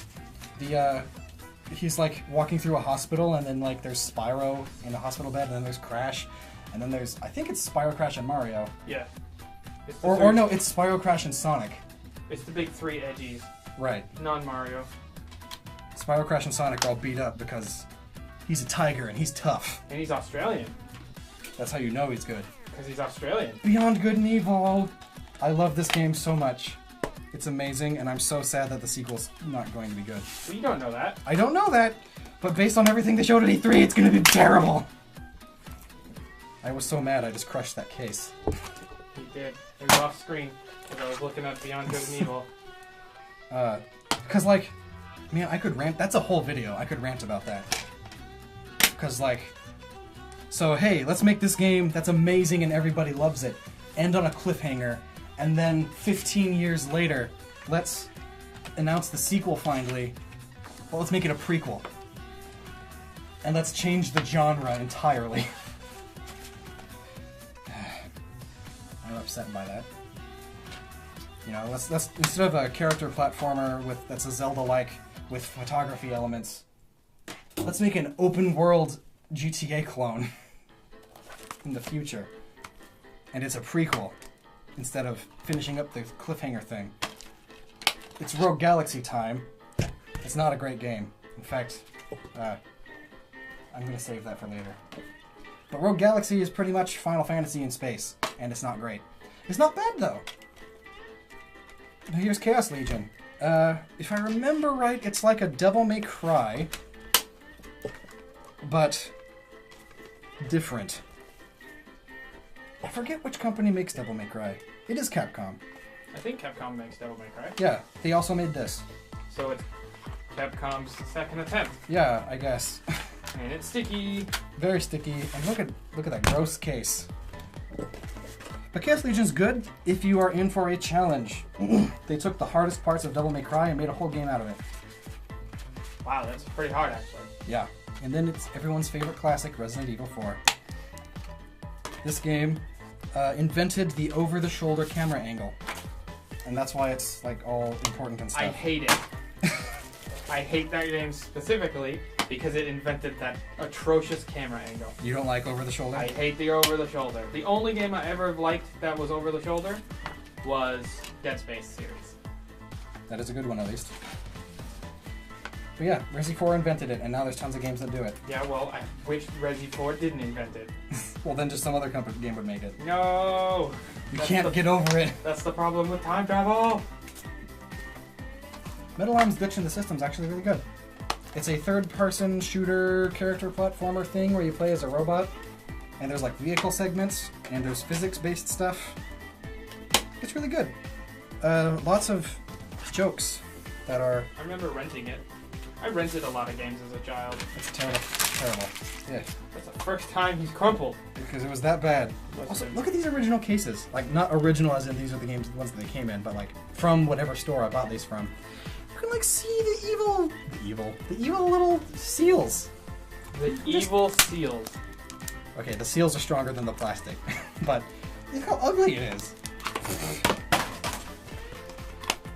He's like walking through a hospital, and then like there's Spyro in the hospital bed, and then there's Crash, and then there's, I think it's Spyro, Crash, and Mario. Yeah. Or no, it's Spyro, Crash, and Sonic. It's the big three edgies. Right. Non-Mario. Spyro, Crash, and Sonic are all beat up because he's a tiger and he's tough. And he's Australian. That's how you know he's good. Because he's Australian. Beyond Good and Evil. I love this game so much. It's amazing, and I'm so sad that the sequel's not going to be good. Well, you don't know that. I don't know that, but based on everything they showed at E3, it's going to be terrible. I was so mad I just crushed that case. He did. It was off screen because I was looking at Beyond Good and Evil. Because like, man, I could rant. That's a whole video. I could rant about that. Because like, so hey, let's make this game that's amazing and everybody loves it. End on a cliffhanger. And then 15 years later, let's announce the sequel finally. Well, let's make it a prequel. And let's change the genre entirely. I'm upset by that. You know, let's instead of a character platformer that's a Zelda-like with photography elements, let's make an open world GTA clone in the future. And it's a prequel. Instead of finishing up the cliffhanger thing. It's Rogue Galaxy time. It's not a great game. In fact, I'm going to save that for later. But Rogue Galaxy is pretty much Final Fantasy in space, and it's not great. It's not bad, though. Here's Chaos Legion. If I remember right, it's like a Devil May Cry, but different. I forget which company makes Devil May Cry. It is Capcom. I think Capcom makes Devil May Cry. Yeah, they also made this. So it's Capcom's second attempt. Yeah, I guess. And it's sticky. Very sticky. And look at that gross case. But Chaos Legion's good if you are in for a challenge. They took the hardest parts of Devil May Cry and made a whole game out of it. Wow, that's pretty hard, actually. Yeah. And then it's everyone's favorite classic, Resident Evil 4. This game invented the over-the-shoulder camera angle. And that's why it's like all important and stuff. I hate it. I hate that game specifically because it invented that atrocious camera angle. You don't like over-the-shoulder? I hate the over-the-shoulder. The only game I ever liked that was over-the-shoulder was Dead Space series. That is a good one, at least. But yeah, Resi 4 invented it, and now there's tons of games that do it. Yeah, well, I wish Resi 4 didn't invent it. Well, then just some other game would make it. No! You can't get over it. That's the problem with time travel! Metal Arm's glitch in the system's actually really good. It's a third-person shooter character platformer thing where you play as a robot, and there's like vehicle segments, and there's physics-based stuff. It's really good. Lots of jokes that are... I remember renting it. I rented a lot of games as a child. It's terrible. Terrible. Yeah. That's the first time he's crumpled. Because it was that bad. Also, look at these original cases. Like, not original as in these are the games, the ones that they came in, but like, from whatever store I bought these from. You can like see the evil little seals. The evil seals. Okay, the seals are stronger than the plastic, but look how ugly it is.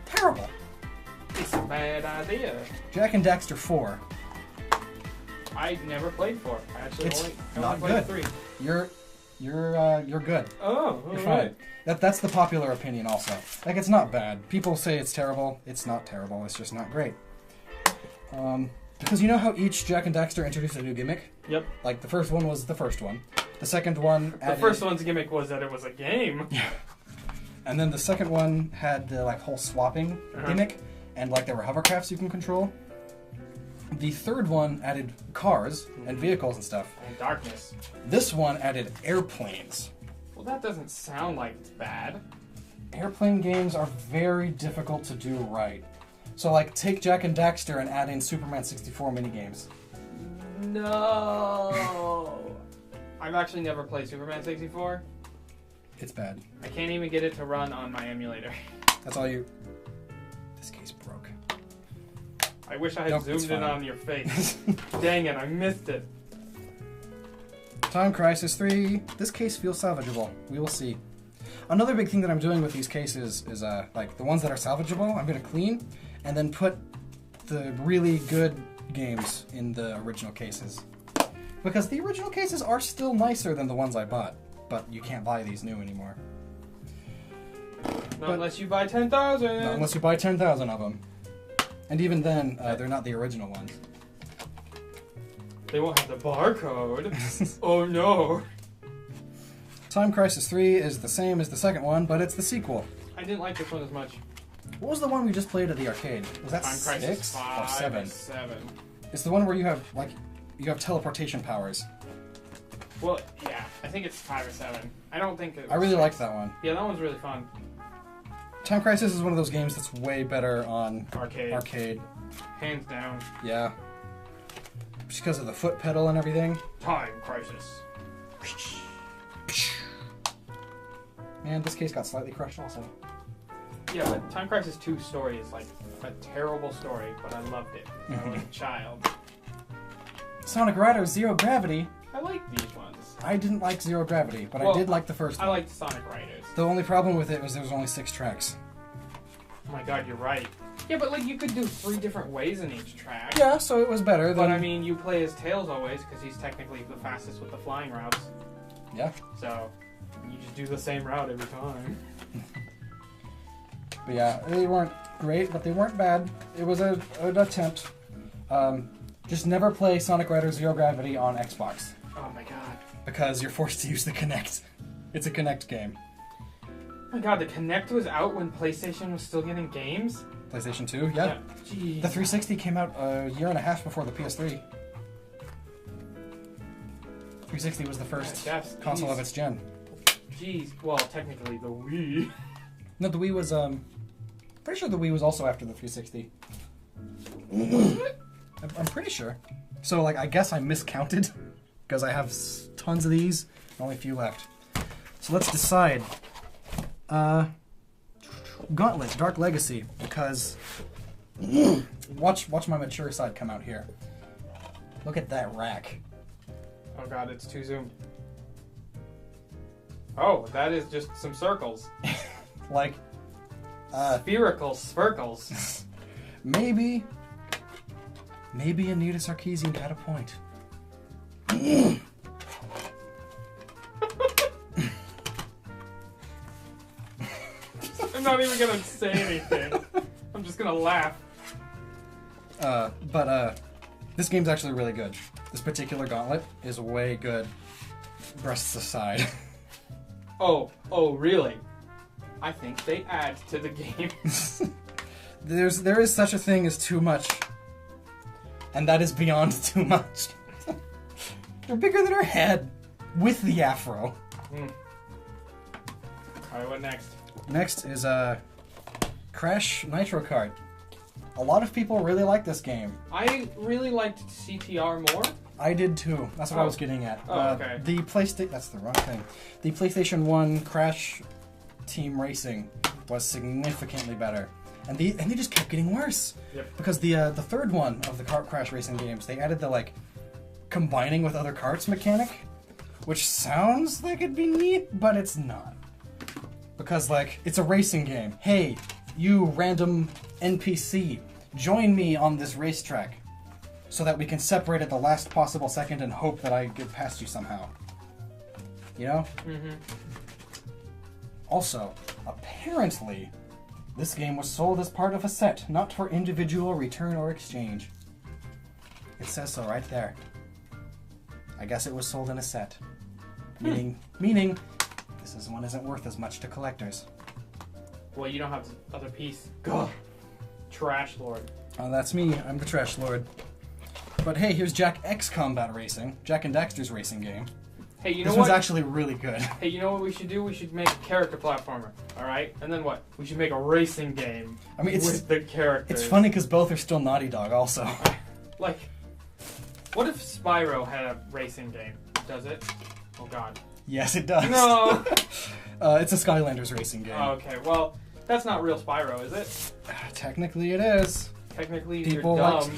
Terrible. It's a bad idea. Jack and Daxter 4. I never played 4. I actually It's only not played good. 3. you're good. Oh, You're fine. That's the popular opinion also. Like, it's not bad. People say it's terrible. It's not terrible. It's just not great. Because you know how each Jak and Daxter introduced a new gimmick? Yep. Like, the first one was the first one. The second one added... The first one's gimmick was that it was a game. Yeah. And then the second one had the, like, whole swapping gimmick. And, like, there were hovercrafts you can control. The third one added cars and vehicles and stuff. And darkness. This one added airplanes. Well, that doesn't sound like it's bad. Airplane games are very difficult to do right. So, like, take Jak and Daxter and add in Superman 64 minigames. No! I've actually never played Superman 64. It's bad. I can't even get it to run on my emulator. That's all you... This case broke. I wish I had Nope, zoomed in on your face. Dang it, I missed it. Time Crisis 3. This case feels salvageable. We will see. Another big thing that I'm doing with these cases is, like, the ones that are salvageable, I'm going to clean, and then put the really good games in the original cases. Because the original cases are still nicer than the ones I bought, but you can't buy these new anymore. Not unless you buy 10,000! Not unless you buy 10,000 of them. And even then, they're not the original ones. They won't have the barcode. Oh no! Time Crisis 3 is the same as the second one, but it's the sequel. I didn't like this one as much. What was the one we just played at the arcade? Was that Time Crisis 6 5 or 7? 7. It's the one where you have, like, you have teleportation powers. Well, yeah, I think it's 5 or 7. I don't think it was I really 6. liked that one. Yeah, that one's really fun. Time Crisis is one of those games that's way better on Arcade. Hands down. Yeah. Just because of the foot pedal and everything. Time Crisis. Man, this case got slightly crushed also. Yeah, but Time Crisis 2 story is like a terrible story, but I loved it when I was a child. Sonic Riders Zero Gravity. I like these ones. I didn't like Zero Gravity, but Well, I did like the first one. I liked Sonic Riders. The only problem with it was there was only 6 tracks. Oh my god, you're right. Yeah, but like you could do 3 different ways in each track. Yeah, so it was better than... But I mean, you play as Tails always, because he's technically the fastest with the flying routes. Yeah. So, you just do the same route every time. But yeah, they weren't great, but they weren't bad. It was an attempt. Just never play Sonic Riders Zero Gravity on Xbox. Oh my god. Because you're forced to use the Kinect. It's a Kinect game. Oh my god, the Kinect was out when PlayStation was still getting games? PlayStation 2, yeah. Jeez. The 360 came out a year and a half before the PS3. 360 was the first console of its gen. Jeez, well, technically the Wii. No, the Wii was, pretty sure the Wii was also after the 360. I'm pretty sure. So, like, I guess I miscounted, because I have tons of these, and only a few left. So let's decide. Gauntlet, Dark Legacy, because... watch my mature side come out here. Look at that rack. Oh god, it's too zoomed. Oh, that is just some circles. Like, Spherical circles. maybe Anita Sarkeesian had a point. I'm not even gonna say anything. I'm just gonna laugh. But this game's actually really good. This particular Gauntlet is way good. Breasts aside. Oh, really? I think they add to the game. There is such a thing as too much. And that is beyond too much. They're bigger than her head. With the afro. Alright, what next? Next is Crash Nitro Kart. A lot of people really like this game. I really liked CTR more. I did too. That's what I was getting at. Oh, okay. The PlayStation... That's the wrong thing. The PlayStation 1 Crash Team Racing was significantly better. And they just kept getting worse. Yep. Because the third one of the kart Crash Racing games, they added the, like, combining with other karts mechanic. Which sounds like it'd be neat, but it's not. Because, like, it's a racing game. Hey, you random NPC, join me on this racetrack. So that we can separate at the last possible second and hope that I get past you somehow. You know? Mm-hmm. Also, apparently, this game was sold as part of a set, not for individual return or exchange. It says so right there. I guess it was sold in a set. Meaning, this one isn't worth as much to collectors. Well, you don't have the other piece. Gah! Trash Lord. Oh, that's me. I'm the Trash Lord. But hey, here's Jack X Combat Racing. Jack and Daxter's racing game. Hey, you know this what? one's actually really good. Hey, you know what we should do? We should make a character platformer, alright? And then what? We should make a racing game with the characters. It's funny because both are still Naughty Dog also. Like, what if Spyro had a racing game? Does it? Oh god. Yes, it does. No! It's a Skylanders racing game. Oh, okay, well, that's not real Spyro, is it? Technically it is. Technically, People you're dumb.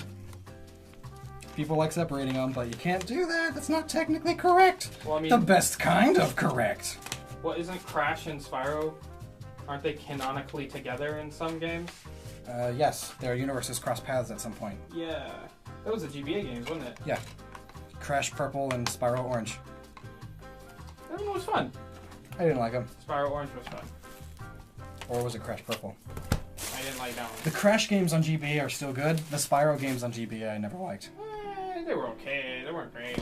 People like separating them, but you can't do that. That's not technically correct. Well, I mean, the best kind of correct. Well, isn't Crash and Spyro, aren't they canonically together in some games? Yes, their universes cross paths at some point. Yeah. That was the GBA games, wasn't it? Yeah. Crash Purple and Spyro Orange. That one was fun. I didn't like them. Spyro Orange was fun. Or was it Crash Purple? I didn't like that one. The Crash games on GBA are still good. The Spyro games on GBA I never liked. They were okay. They weren't great.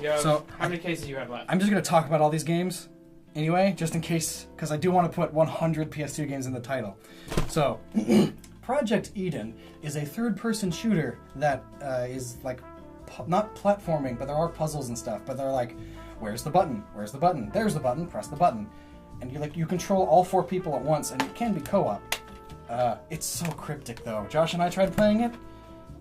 Yeah. So, how many cases you have left? I'm just going to talk about all these games anyway, just in case, because I do want to put 100 PS2 games in the title. So, Project Eden is a third-person shooter that is like, not platforming, but there are puzzles and stuff, but they're like, where's the button? Where's the button? There's the button, press the button. And you control all 4 people at once, and it can be co-op. It's so cryptic though. Josh and I tried playing it.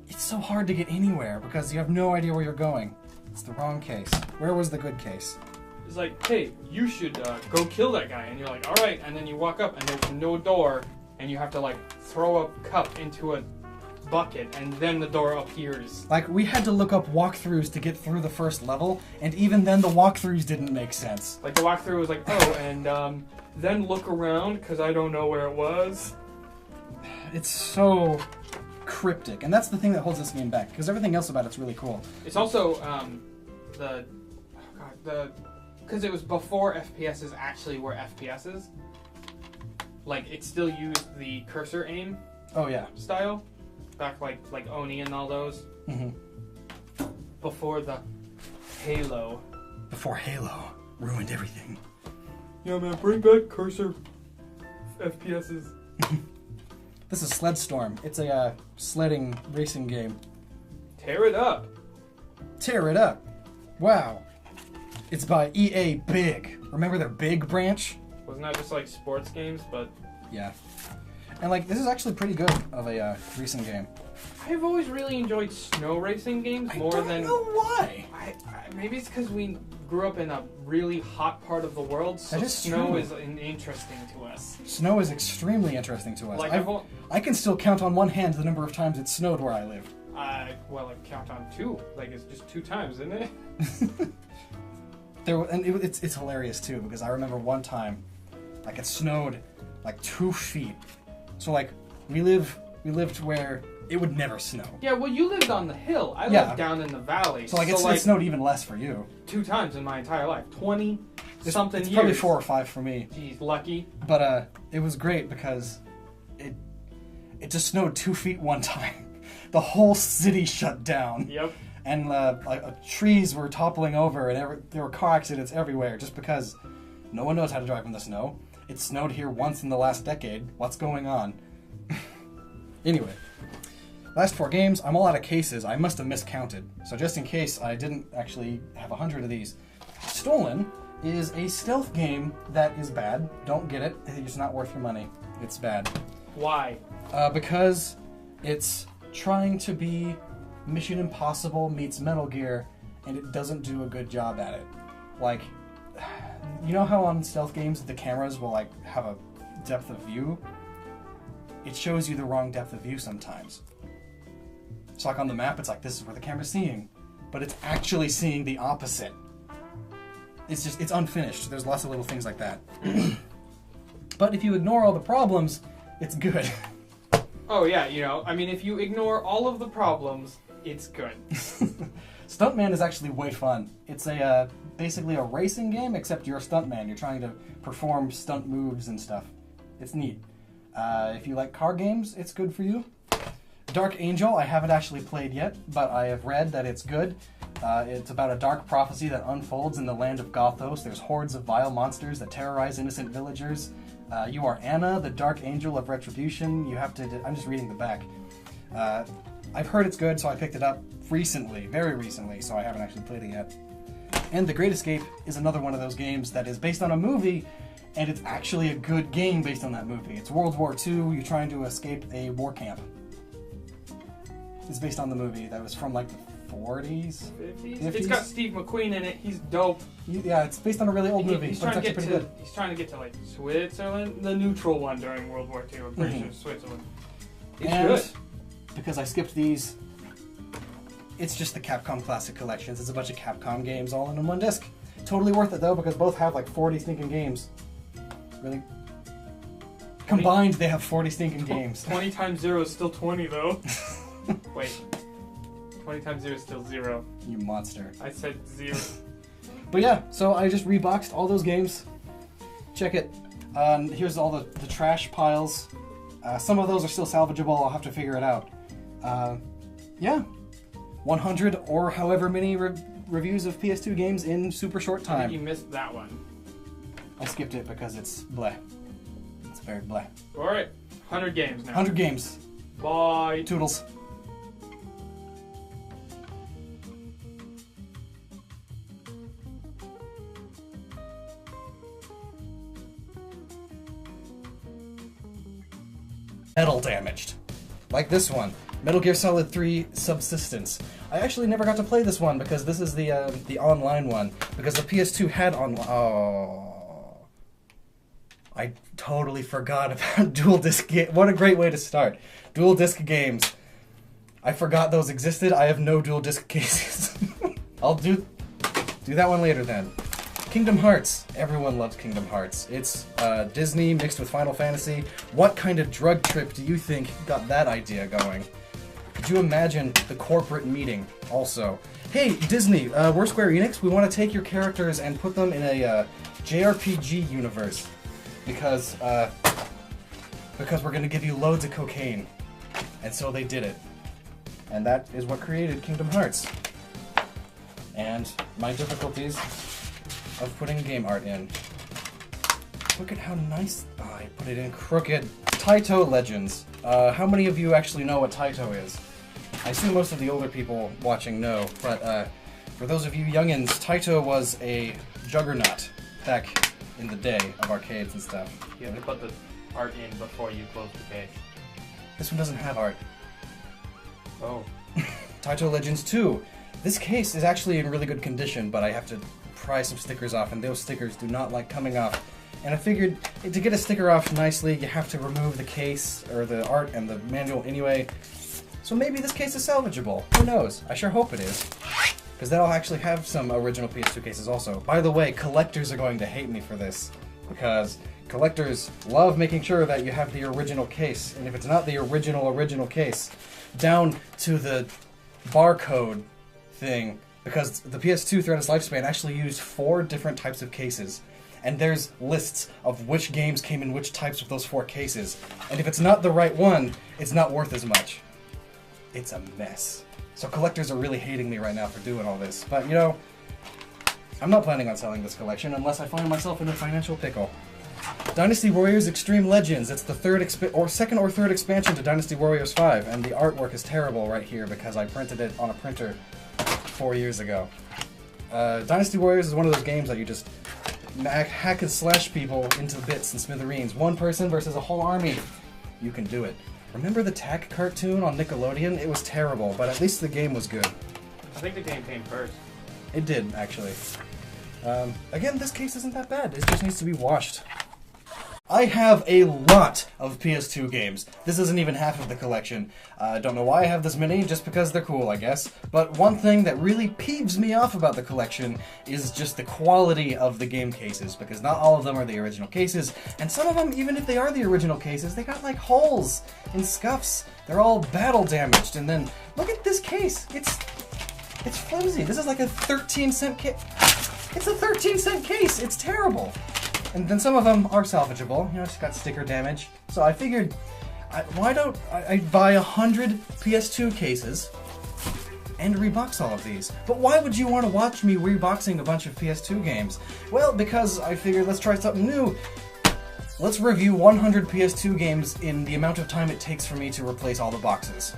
It's so hard to get anywhere because you have no idea where you're going. It's the wrong case. Where was the good case? It's like, hey, you should go kill that guy. And you're like, alright. And then you walk up and there's no door. And you have to like throw a cup into a bucket. And then the door appears. Like, we had to look up walkthroughs to get through the first level. And even then the walkthroughs didn't make sense. Like the walkthrough was like, oh, and then look around because I don't know where it was. It's so cryptic, and that's the thing that holds this game back, because everything else about it's really cool. It's also because it was before FPSs actually were FPSs. Like it still used the cursor aim. Oh yeah. Style, back like Oni and all those. Mm-hmm. Before the Halo. Before Halo ruined everything. Yeah, man, bring back cursor FPSs. This is Sledstorm. It's a sledding racing game. Tear it up. Tear it up. Wow. It's by EA Big. Remember their Big branch? Wasn't that just like sports games, but... Yeah. And like, this is actually pretty good of a racing game. I've always really enjoyed snow racing games more than... I don't know why. Maybe it's because we grew up in a really hot part of the world, so snow is interesting to us. Snow is extremely interesting to us. Like I can still count on one hand the number of times it snowed where I live. Well, I count on 2. Like, it's just 2 times, isn't it? It's hilarious, too, because I remember one time, like, it snowed, like, 2 feet. So, like, we lived where it would never snow. Yeah, well, you lived on the hill. I lived down in the valley. So, like, it snowed even less for you. 2 times in my entire life. 20-something years. It's probably 4 or 5 for me. Jeez, lucky. But, it was great because it just snowed 2 feet one time. The whole city shut down. Yep. And trees were toppling over, and there were car accidents everywhere just because no one knows how to drive in the snow. It snowed here once in the last decade. What's going on? Anyway, last 4 games, I'm all out of cases. I must have miscounted. So just in case I didn't actually have 100 of these. Stolen is a stealth game that is bad. Don't get it. It's not worth your money. It's bad. Why? Because it's trying to be Mission Impossible meets Metal Gear, and it doesn't do a good job at it. Like, you know how on stealth games the cameras will like have a depth of view? It shows you the wrong depth of view sometimes. So like on the map, it's like, this is where the camera's seeing, but it's actually seeing the opposite. It's unfinished. There's lots of little things like that. But if you ignore all the problems, it's good. Oh yeah, I mean, if you ignore all of the problems, It's good. Stuntman is actually way fun. It's a basically a racing game, except you're a stuntman. You're trying to perform stunt moves and stuff. It's neat. If you like car games, it's good for you. Dark Angel, I haven't actually played yet, but I have read that it's good. It's about a dark prophecy that unfolds in the land of Gothos. There's hordes of vile monsters that terrorize innocent villagers. You are Anna, the Dark Angel of Retribution. You have to... I'm just reading the back. I've heard it's good, so I picked it up recently, very recently, so I haven't actually played it yet. And The Great Escape is another one of those games that is based on a movie, and it's actually a good game based on that movie. It's World War II, you're trying to escape a war camp. It's based on the movie that was from like the 40s? 50s? It's got Steve McQueen in it, he's dope. Yeah, it's based on a really old movie, He's but trying it's to actually get pretty to, good. he's trying to get to like Switzerland, the neutral one during World War II, I'm pretty sure Switzerland. It's good. Because I skipped these, it's just the Capcom Classic Collections. It's a bunch of Capcom games all in one disc. Totally worth it though, because both have like 40 stinking games. Really? Combined, they have 40 stinking games. 20 times 0 is still 20 though. Wait. 20 times 0 is still 0. You monster. I said 0. But yeah, so I just reboxed all those games. Check it. Here's all the trash piles. Some of those are still salvageable. I'll have to figure it out. Yeah. 100 or however many reviews of PS2 games in super short I time. think you missed that one. I skipped it because it's bleh. It's very bleh. Alright, 100 games now. 100 games. Bye. Toodles. Metal damaged. Like this one. Metal Gear Solid 3 Subsistence. I actually never got to play this one because this is the online one. Because the PS2 had online. Oh, I totally forgot about dual disc. What a great way to start. Dual disc games. I forgot those existed. I have no dual disc cases. I'll do that one later then. Kingdom Hearts. Everyone loves Kingdom Hearts. It's Disney mixed with Final Fantasy. What kind of drug trip do you think got that idea going? Could you imagine the corporate meeting also? Hey, Disney, we're Square Enix. We want to take your characters and put them in a JRPG universe. Because we're going to give you loads of cocaine. And so they did it. And that is what created Kingdom Hearts. And my difficulties of putting game art in. Look at how nice... Oh, I put it in crooked. Taito Legends. How many of you actually know what Taito is? I assume most of the older people watching know, but for those of you youngins, Taito was a juggernaut back in the day of arcades and stuff. You have to put the art in before you close the case. This one doesn't have art. Oh. Taito Legends 2. This case is actually in really good condition, but I have to pry some stickers off, and those stickers do not like coming off. And I figured to get a sticker off nicely, you have to remove the case, or the art and the manual anyway. So maybe this case is salvageable. Who knows? I sure hope it is. Because that'll actually have some original PS2 cases also. By the way, collectors are going to hate me for this. Because collectors love making sure that you have the original case. And if it's not the original case, down to the barcode thing. Because the PS2 throughout its lifespan actually used 4 different types of cases. And there's lists of which games came in which types of those 4 cases. And if it's not the right one, it's not worth as much. It's a mess. So collectors are really hating me right now for doing all this. But, you know, I'm not planning on selling this collection unless I find myself in a financial pickle. Dynasty Warriors Extreme Legends. It's the second or third expansion to Dynasty Warriors 5. And the artwork is terrible right here because I printed it on a printer 4 years ago. Dynasty Warriors is one of those games that you just hack and slash people into bits and smithereens. One person versus a whole army. You can do it. Remember the TAC cartoon on Nickelodeon? It was terrible, but at least the game was good. I think the game came first. It did, actually. Again, this case isn't that bad. It just needs to be washed. I have a lot of PS2 games. This isn't even half of the collection. I don't know why I have this many, just because they're cool, I guess. But one thing that really peeves me off about the collection is just the quality of the game cases, because not all of them are the original cases, and some of them, even if they are the original cases, they got like holes and scuffs. They're all battle damaged, and then look at this case. It's flimsy. This is like a 13-cent case. It's a 13-cent case. It's terrible. And then some of them are salvageable, you know, it's got sticker damage. So I figured, why don't I buy 100 PS2 cases and rebox all of these? But why would you want to watch me reboxing a bunch of PS2 games? Well, because I figured let's try something new. Let's review 100 PS2 games in the amount of time it takes for me to replace all the boxes.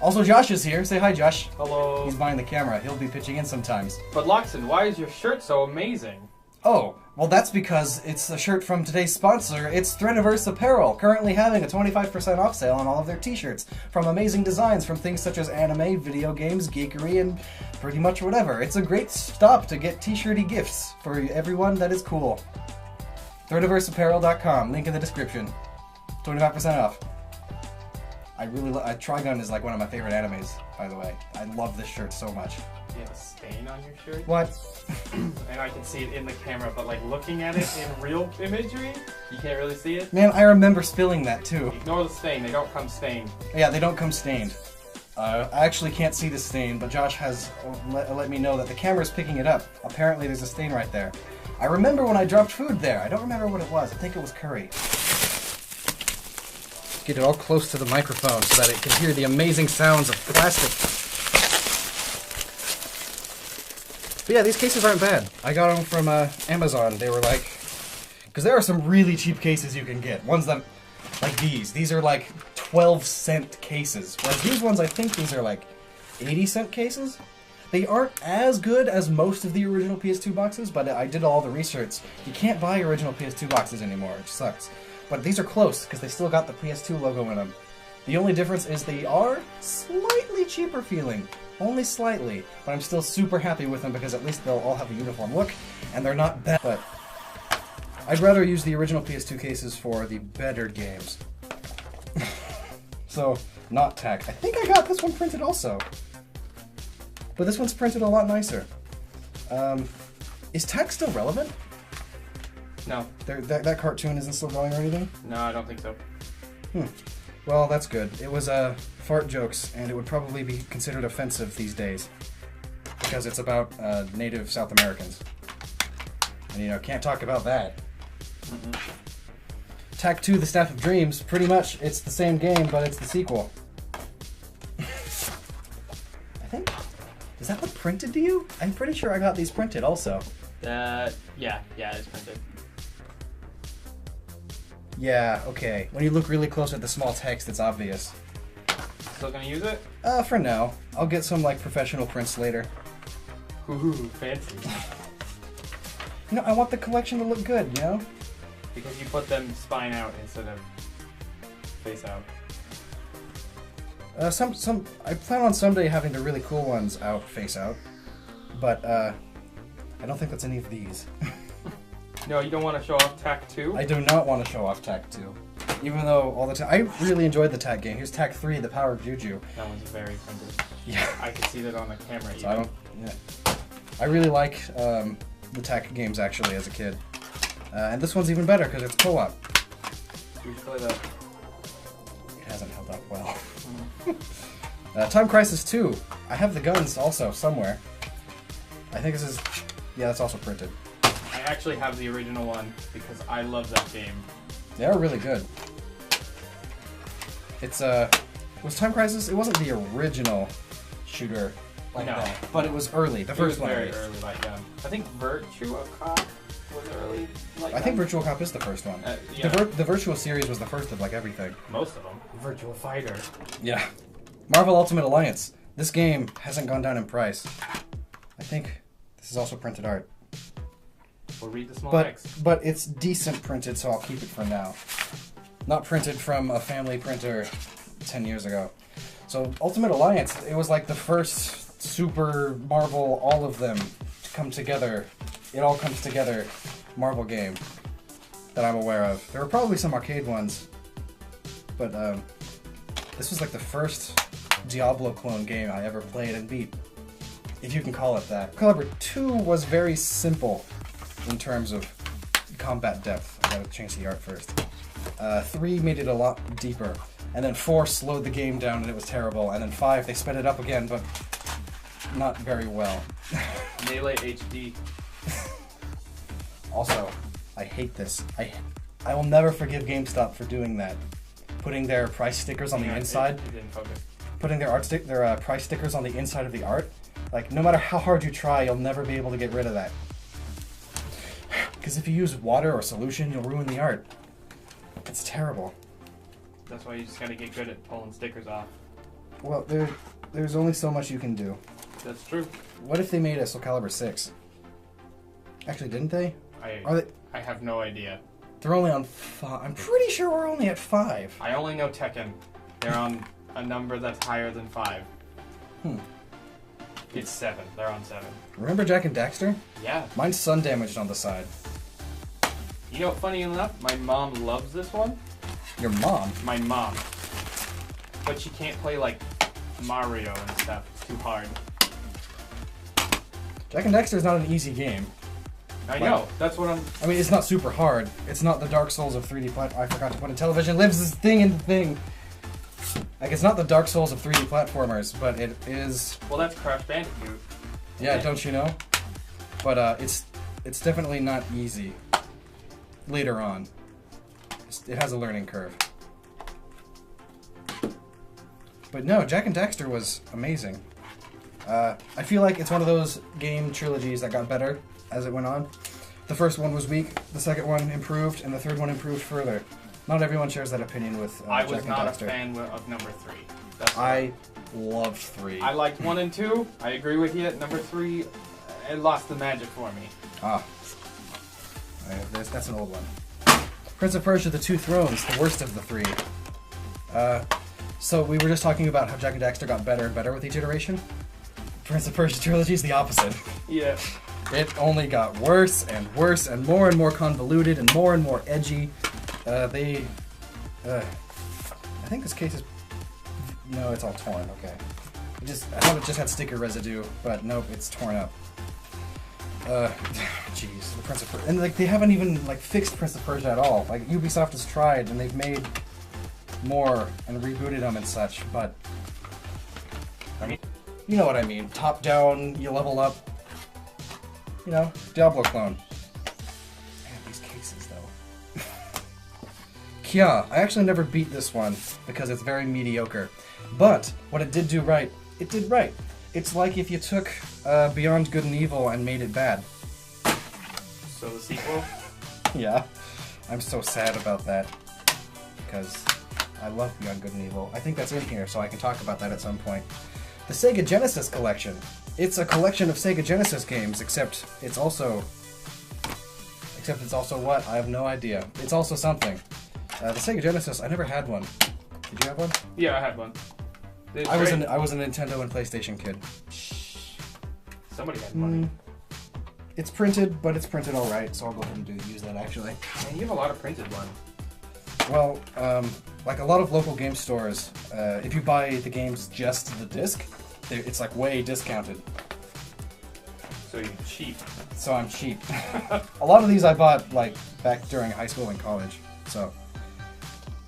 Also, Josh is here. Say hi, Josh. Hello. He's behind the camera. He'll be pitching in sometimes. But Lockstin, why is your shirt so amazing? Oh, well that's because it's a shirt from today's sponsor. It's Threadiverse Apparel, currently having a 25% off sale on all of their t-shirts. From amazing designs from things such as anime, video games, geekery, and pretty much whatever. It's a great stop to get t-shirty gifts for everyone that is cool. Threadiverseapparel.com, link in the description. 25% off. Trigun is like one of my favorite animes, by the way. I love this shirt so much. You have a stain on your shirt? What? And I can see it in the camera, but like looking at it in real imagery, you can't really see it. Man, I remember spilling that too. Ignore the stain, they don't come stained. Yeah, they don't come stained. I actually can't see the stain, but Josh has let me know that the camera's picking it up. Apparently there's a stain right there. I remember when I dropped food there. I don't remember what it was. I think it was curry. Get it all close to the microphone so that it can hear the amazing sounds of plastic. But yeah, these cases aren't bad. I got them from Amazon. They were like... Because there are some really cheap cases you can get. Ones that... Like these. These are like 12-cent cases. Whereas these ones, I think these are like 80-cent cases. They aren't as good as most of the original PS2 boxes, but I did all the research. You can't buy original PS2 boxes anymore, which sucks. But these are close, because they still got the PS2 logo in them. The only difference is they are slightly cheaper feeling. Only slightly. But I'm still super happy with them, because at least they'll all have a uniform look, and they're not bad. But I'd rather use the original PS2 cases for the better games. So, not tack. I think I got this one printed also. But this one's printed a lot nicer. Is tack still relevant? No. That cartoon isn't still going or anything? No, I don't think so. Well, that's good. It was fart jokes, and it would probably be considered offensive these days. Because it's about native South Americans. And, you know, can't talk about that. Tack 2, The Staff of Dreams, pretty much it's the same game, but it's the sequel. I think... Does that look printed to you? I'm pretty sure I got these printed also. Yeah, it's printed. Yeah, okay. When you look really close at the small text, it's obvious. Still gonna use it? For now. I'll get some, like, professional prints later. Ooh, fancy. You know, I want the collection to look good, you know? Because you put them spine out instead of face out. I plan on someday having the really cool ones out, face out. But, I don't think that's any of these. No, you don't want to show off Tack 2? I do not want to show off Tack 2. Even though all the time... I really enjoyed the Tack game. Here's Tack 3, The Power of Juju. That one's very printed. Yeah. I can see that on the camera even. So I really like the Tack games, actually, as a kid. And this one's even better, because it's co-op. You should play that. It hasn't held up well. Time Crisis 2. I have the guns also, somewhere. I think this is... Yeah, that's also printed. I actually have the original one, because I love that game. They are really good. It's, was Time Crisis? It wasn't the original shooter like that, but it was early. The first one. It was very early like that. I think Virtua Cop was early like that. I think Virtual Cop is the first one. Yeah. The Virtual series was the first of, like, everything. Most of them. Virtua Fighter. Yeah. Marvel Ultimate Alliance. This game hasn't gone down in price. I think this is also printed art. We'll read the small but text. but it's decent printed, so I'll keep it for now. Not printed from a family printer 10 years ago. So Ultimate Alliance, it was like the first Super Marvel, all of them to come together. It all comes together Marvel game that I'm aware of. There were probably some arcade ones, but this was like the first Diablo clone game I ever played and beat, if you can call it that. Caliber 2 was very simple in terms of combat depth. I gotta change the art first. 3 made it a lot deeper, and then 4 slowed the game down and it was terrible, and then 5 they sped it up again, but not very well. Melee HD. Also, I hate this. I will never forgive GameStop for doing that. Putting their price stickers on the inside. It didn't focus. Putting their price stickers on the inside of the art. Like, no matter how hard you try, you'll never be able to get rid of that. Because if you use water or solution, you'll ruin the art. It's terrible. That's why you just gotta get good at pulling stickers off. Well, there's only so much you can do. That's true. What if they made a Soul Calibur 6? Actually, didn't they? I have no idea. They're only on 5. I'm pretty sure we're only at 5. I only know Tekken. They're on a number that's higher than 5. It's 7. They're on 7. Remember Jak and Daxter? Yeah. Mine's sun damaged on the side. You know, funny enough, my mom loves this one. Your mom? My mom. But she can't play, like, Mario and stuff. It's too hard. Jak and Daxter is not an easy game. I know. That's what I'm... I mean, it's not super hard. It's not the Dark Souls of 3D I forgot to put in television. Lives this thing in the thing. Like, it's not the Dark Souls of 3D platformers, but it is... Well, that's Crash Bandicoot. Yeah, don't you know? But it's definitely not easy. Later on. It has a learning curve. But no, Jak and Daxter was amazing. I feel like it's one of those game trilogies that got better as it went on. The first one was weak, the second one improved, and the third one improved further. Not everyone shares that opinion with I Jak was and not Daxter. a fan of number 3. I loved 3. I liked 1 and 2. I agree with you. Number 3, it lost the magic for me. Ah. That's an old one. Prince of Persia: The Two Thrones, the worst of the 3. So we were just talking about how Jak and Daxter got better and better with each iteration. Prince of Persia trilogy is the opposite. Yeah. It only got worse and more convoluted and more edgy. I think this case is... No, it's all torn, okay. I thought it just had sticker residue, but nope, it's torn up. Jeez, the Prince of Persia... And, like, they haven't even, like, fixed Prince of Persia at all. Like, Ubisoft has tried, and they've made more and rebooted them and such, but... I mean, you know what I mean. Top down, you level up. You know, Diablo clone. Man, these cases, though. Kya, I actually never beat this one because it's very mediocre. But what it did do right, it did right. It's like if you took Beyond Good and Evil and made it bad. So the sequel? Yeah. I'm so sad about that. Because I love Beyond Good and Evil. I think that's in here, so I can talk about that at some point. The Sega Genesis collection. It's a collection of Sega Genesis games, except it's also what? I have no idea. It's also something. The Sega Genesis, I never had one. Did you have one? Yeah, I had one. I was a Nintendo and PlayStation kid. Somebody had money. It's printed, but it's printed all right, so I'll go ahead and use that actually. Man, you have a lot of printed ones. Well, like a lot of local game stores, if you buy the games just the disc, it's like way discounted. So you're cheap. So I'm cheap. A lot of these I bought like back during high school and college. So,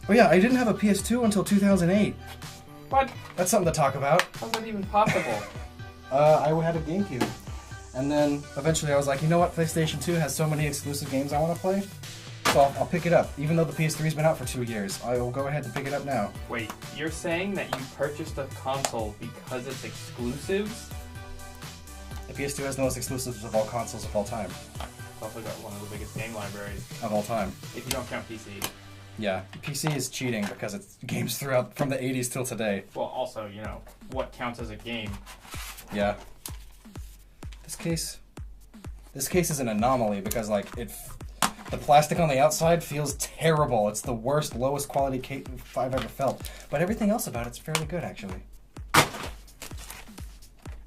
but yeah, I didn't have a PS2 until 2008. What? That's something to talk about. How's that even possible? I had a GameCube, and then eventually I was like, you know what? PlayStation 2 has so many exclusive games I want to play, so I'll pick it up. Even though the PS3's been out for 2 years, I will go ahead and pick it up now. Wait, you're saying that you purchased a console because it's exclusives? The PS2 has the most exclusives of all consoles of all time. It's also got one of the biggest game libraries. Of all time. If you don't count PC. Yeah, PC is cheating because it's games throughout from the 80s till today. Well, also, you know, what counts as a game? Yeah. This case, This case is an anomaly because like the plastic on the outside feels terrible. It's the worst, lowest quality case I've ever felt. But everything else about it's fairly good, actually.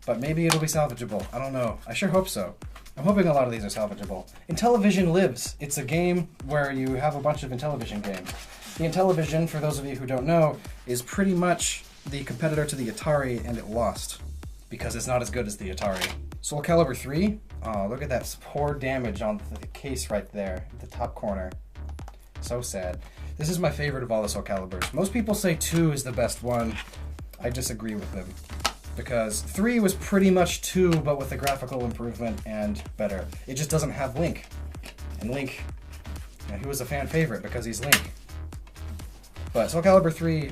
But maybe it'll be salvageable. I don't know. I sure hope so. I'm hoping a lot of these are salvageable. Intellivision Lives. It's a game where you have a bunch of Intellivision games. The Intellivision, for those of you who don't know, is pretty much the competitor to the Atari, and it lost because it's not as good as the Atari. Soul Calibur 3. Oh, look at that poor damage on the case right there, at the top corner. So sad. This is my favorite of all the Soul Caliburs. Most people say 2 is the best one. I disagree with them. Because 3 was pretty much 2, but with a graphical improvement and better. It just doesn't have Link. And Link, you know, he was a fan favorite because he's Link. But Soul Calibur 3,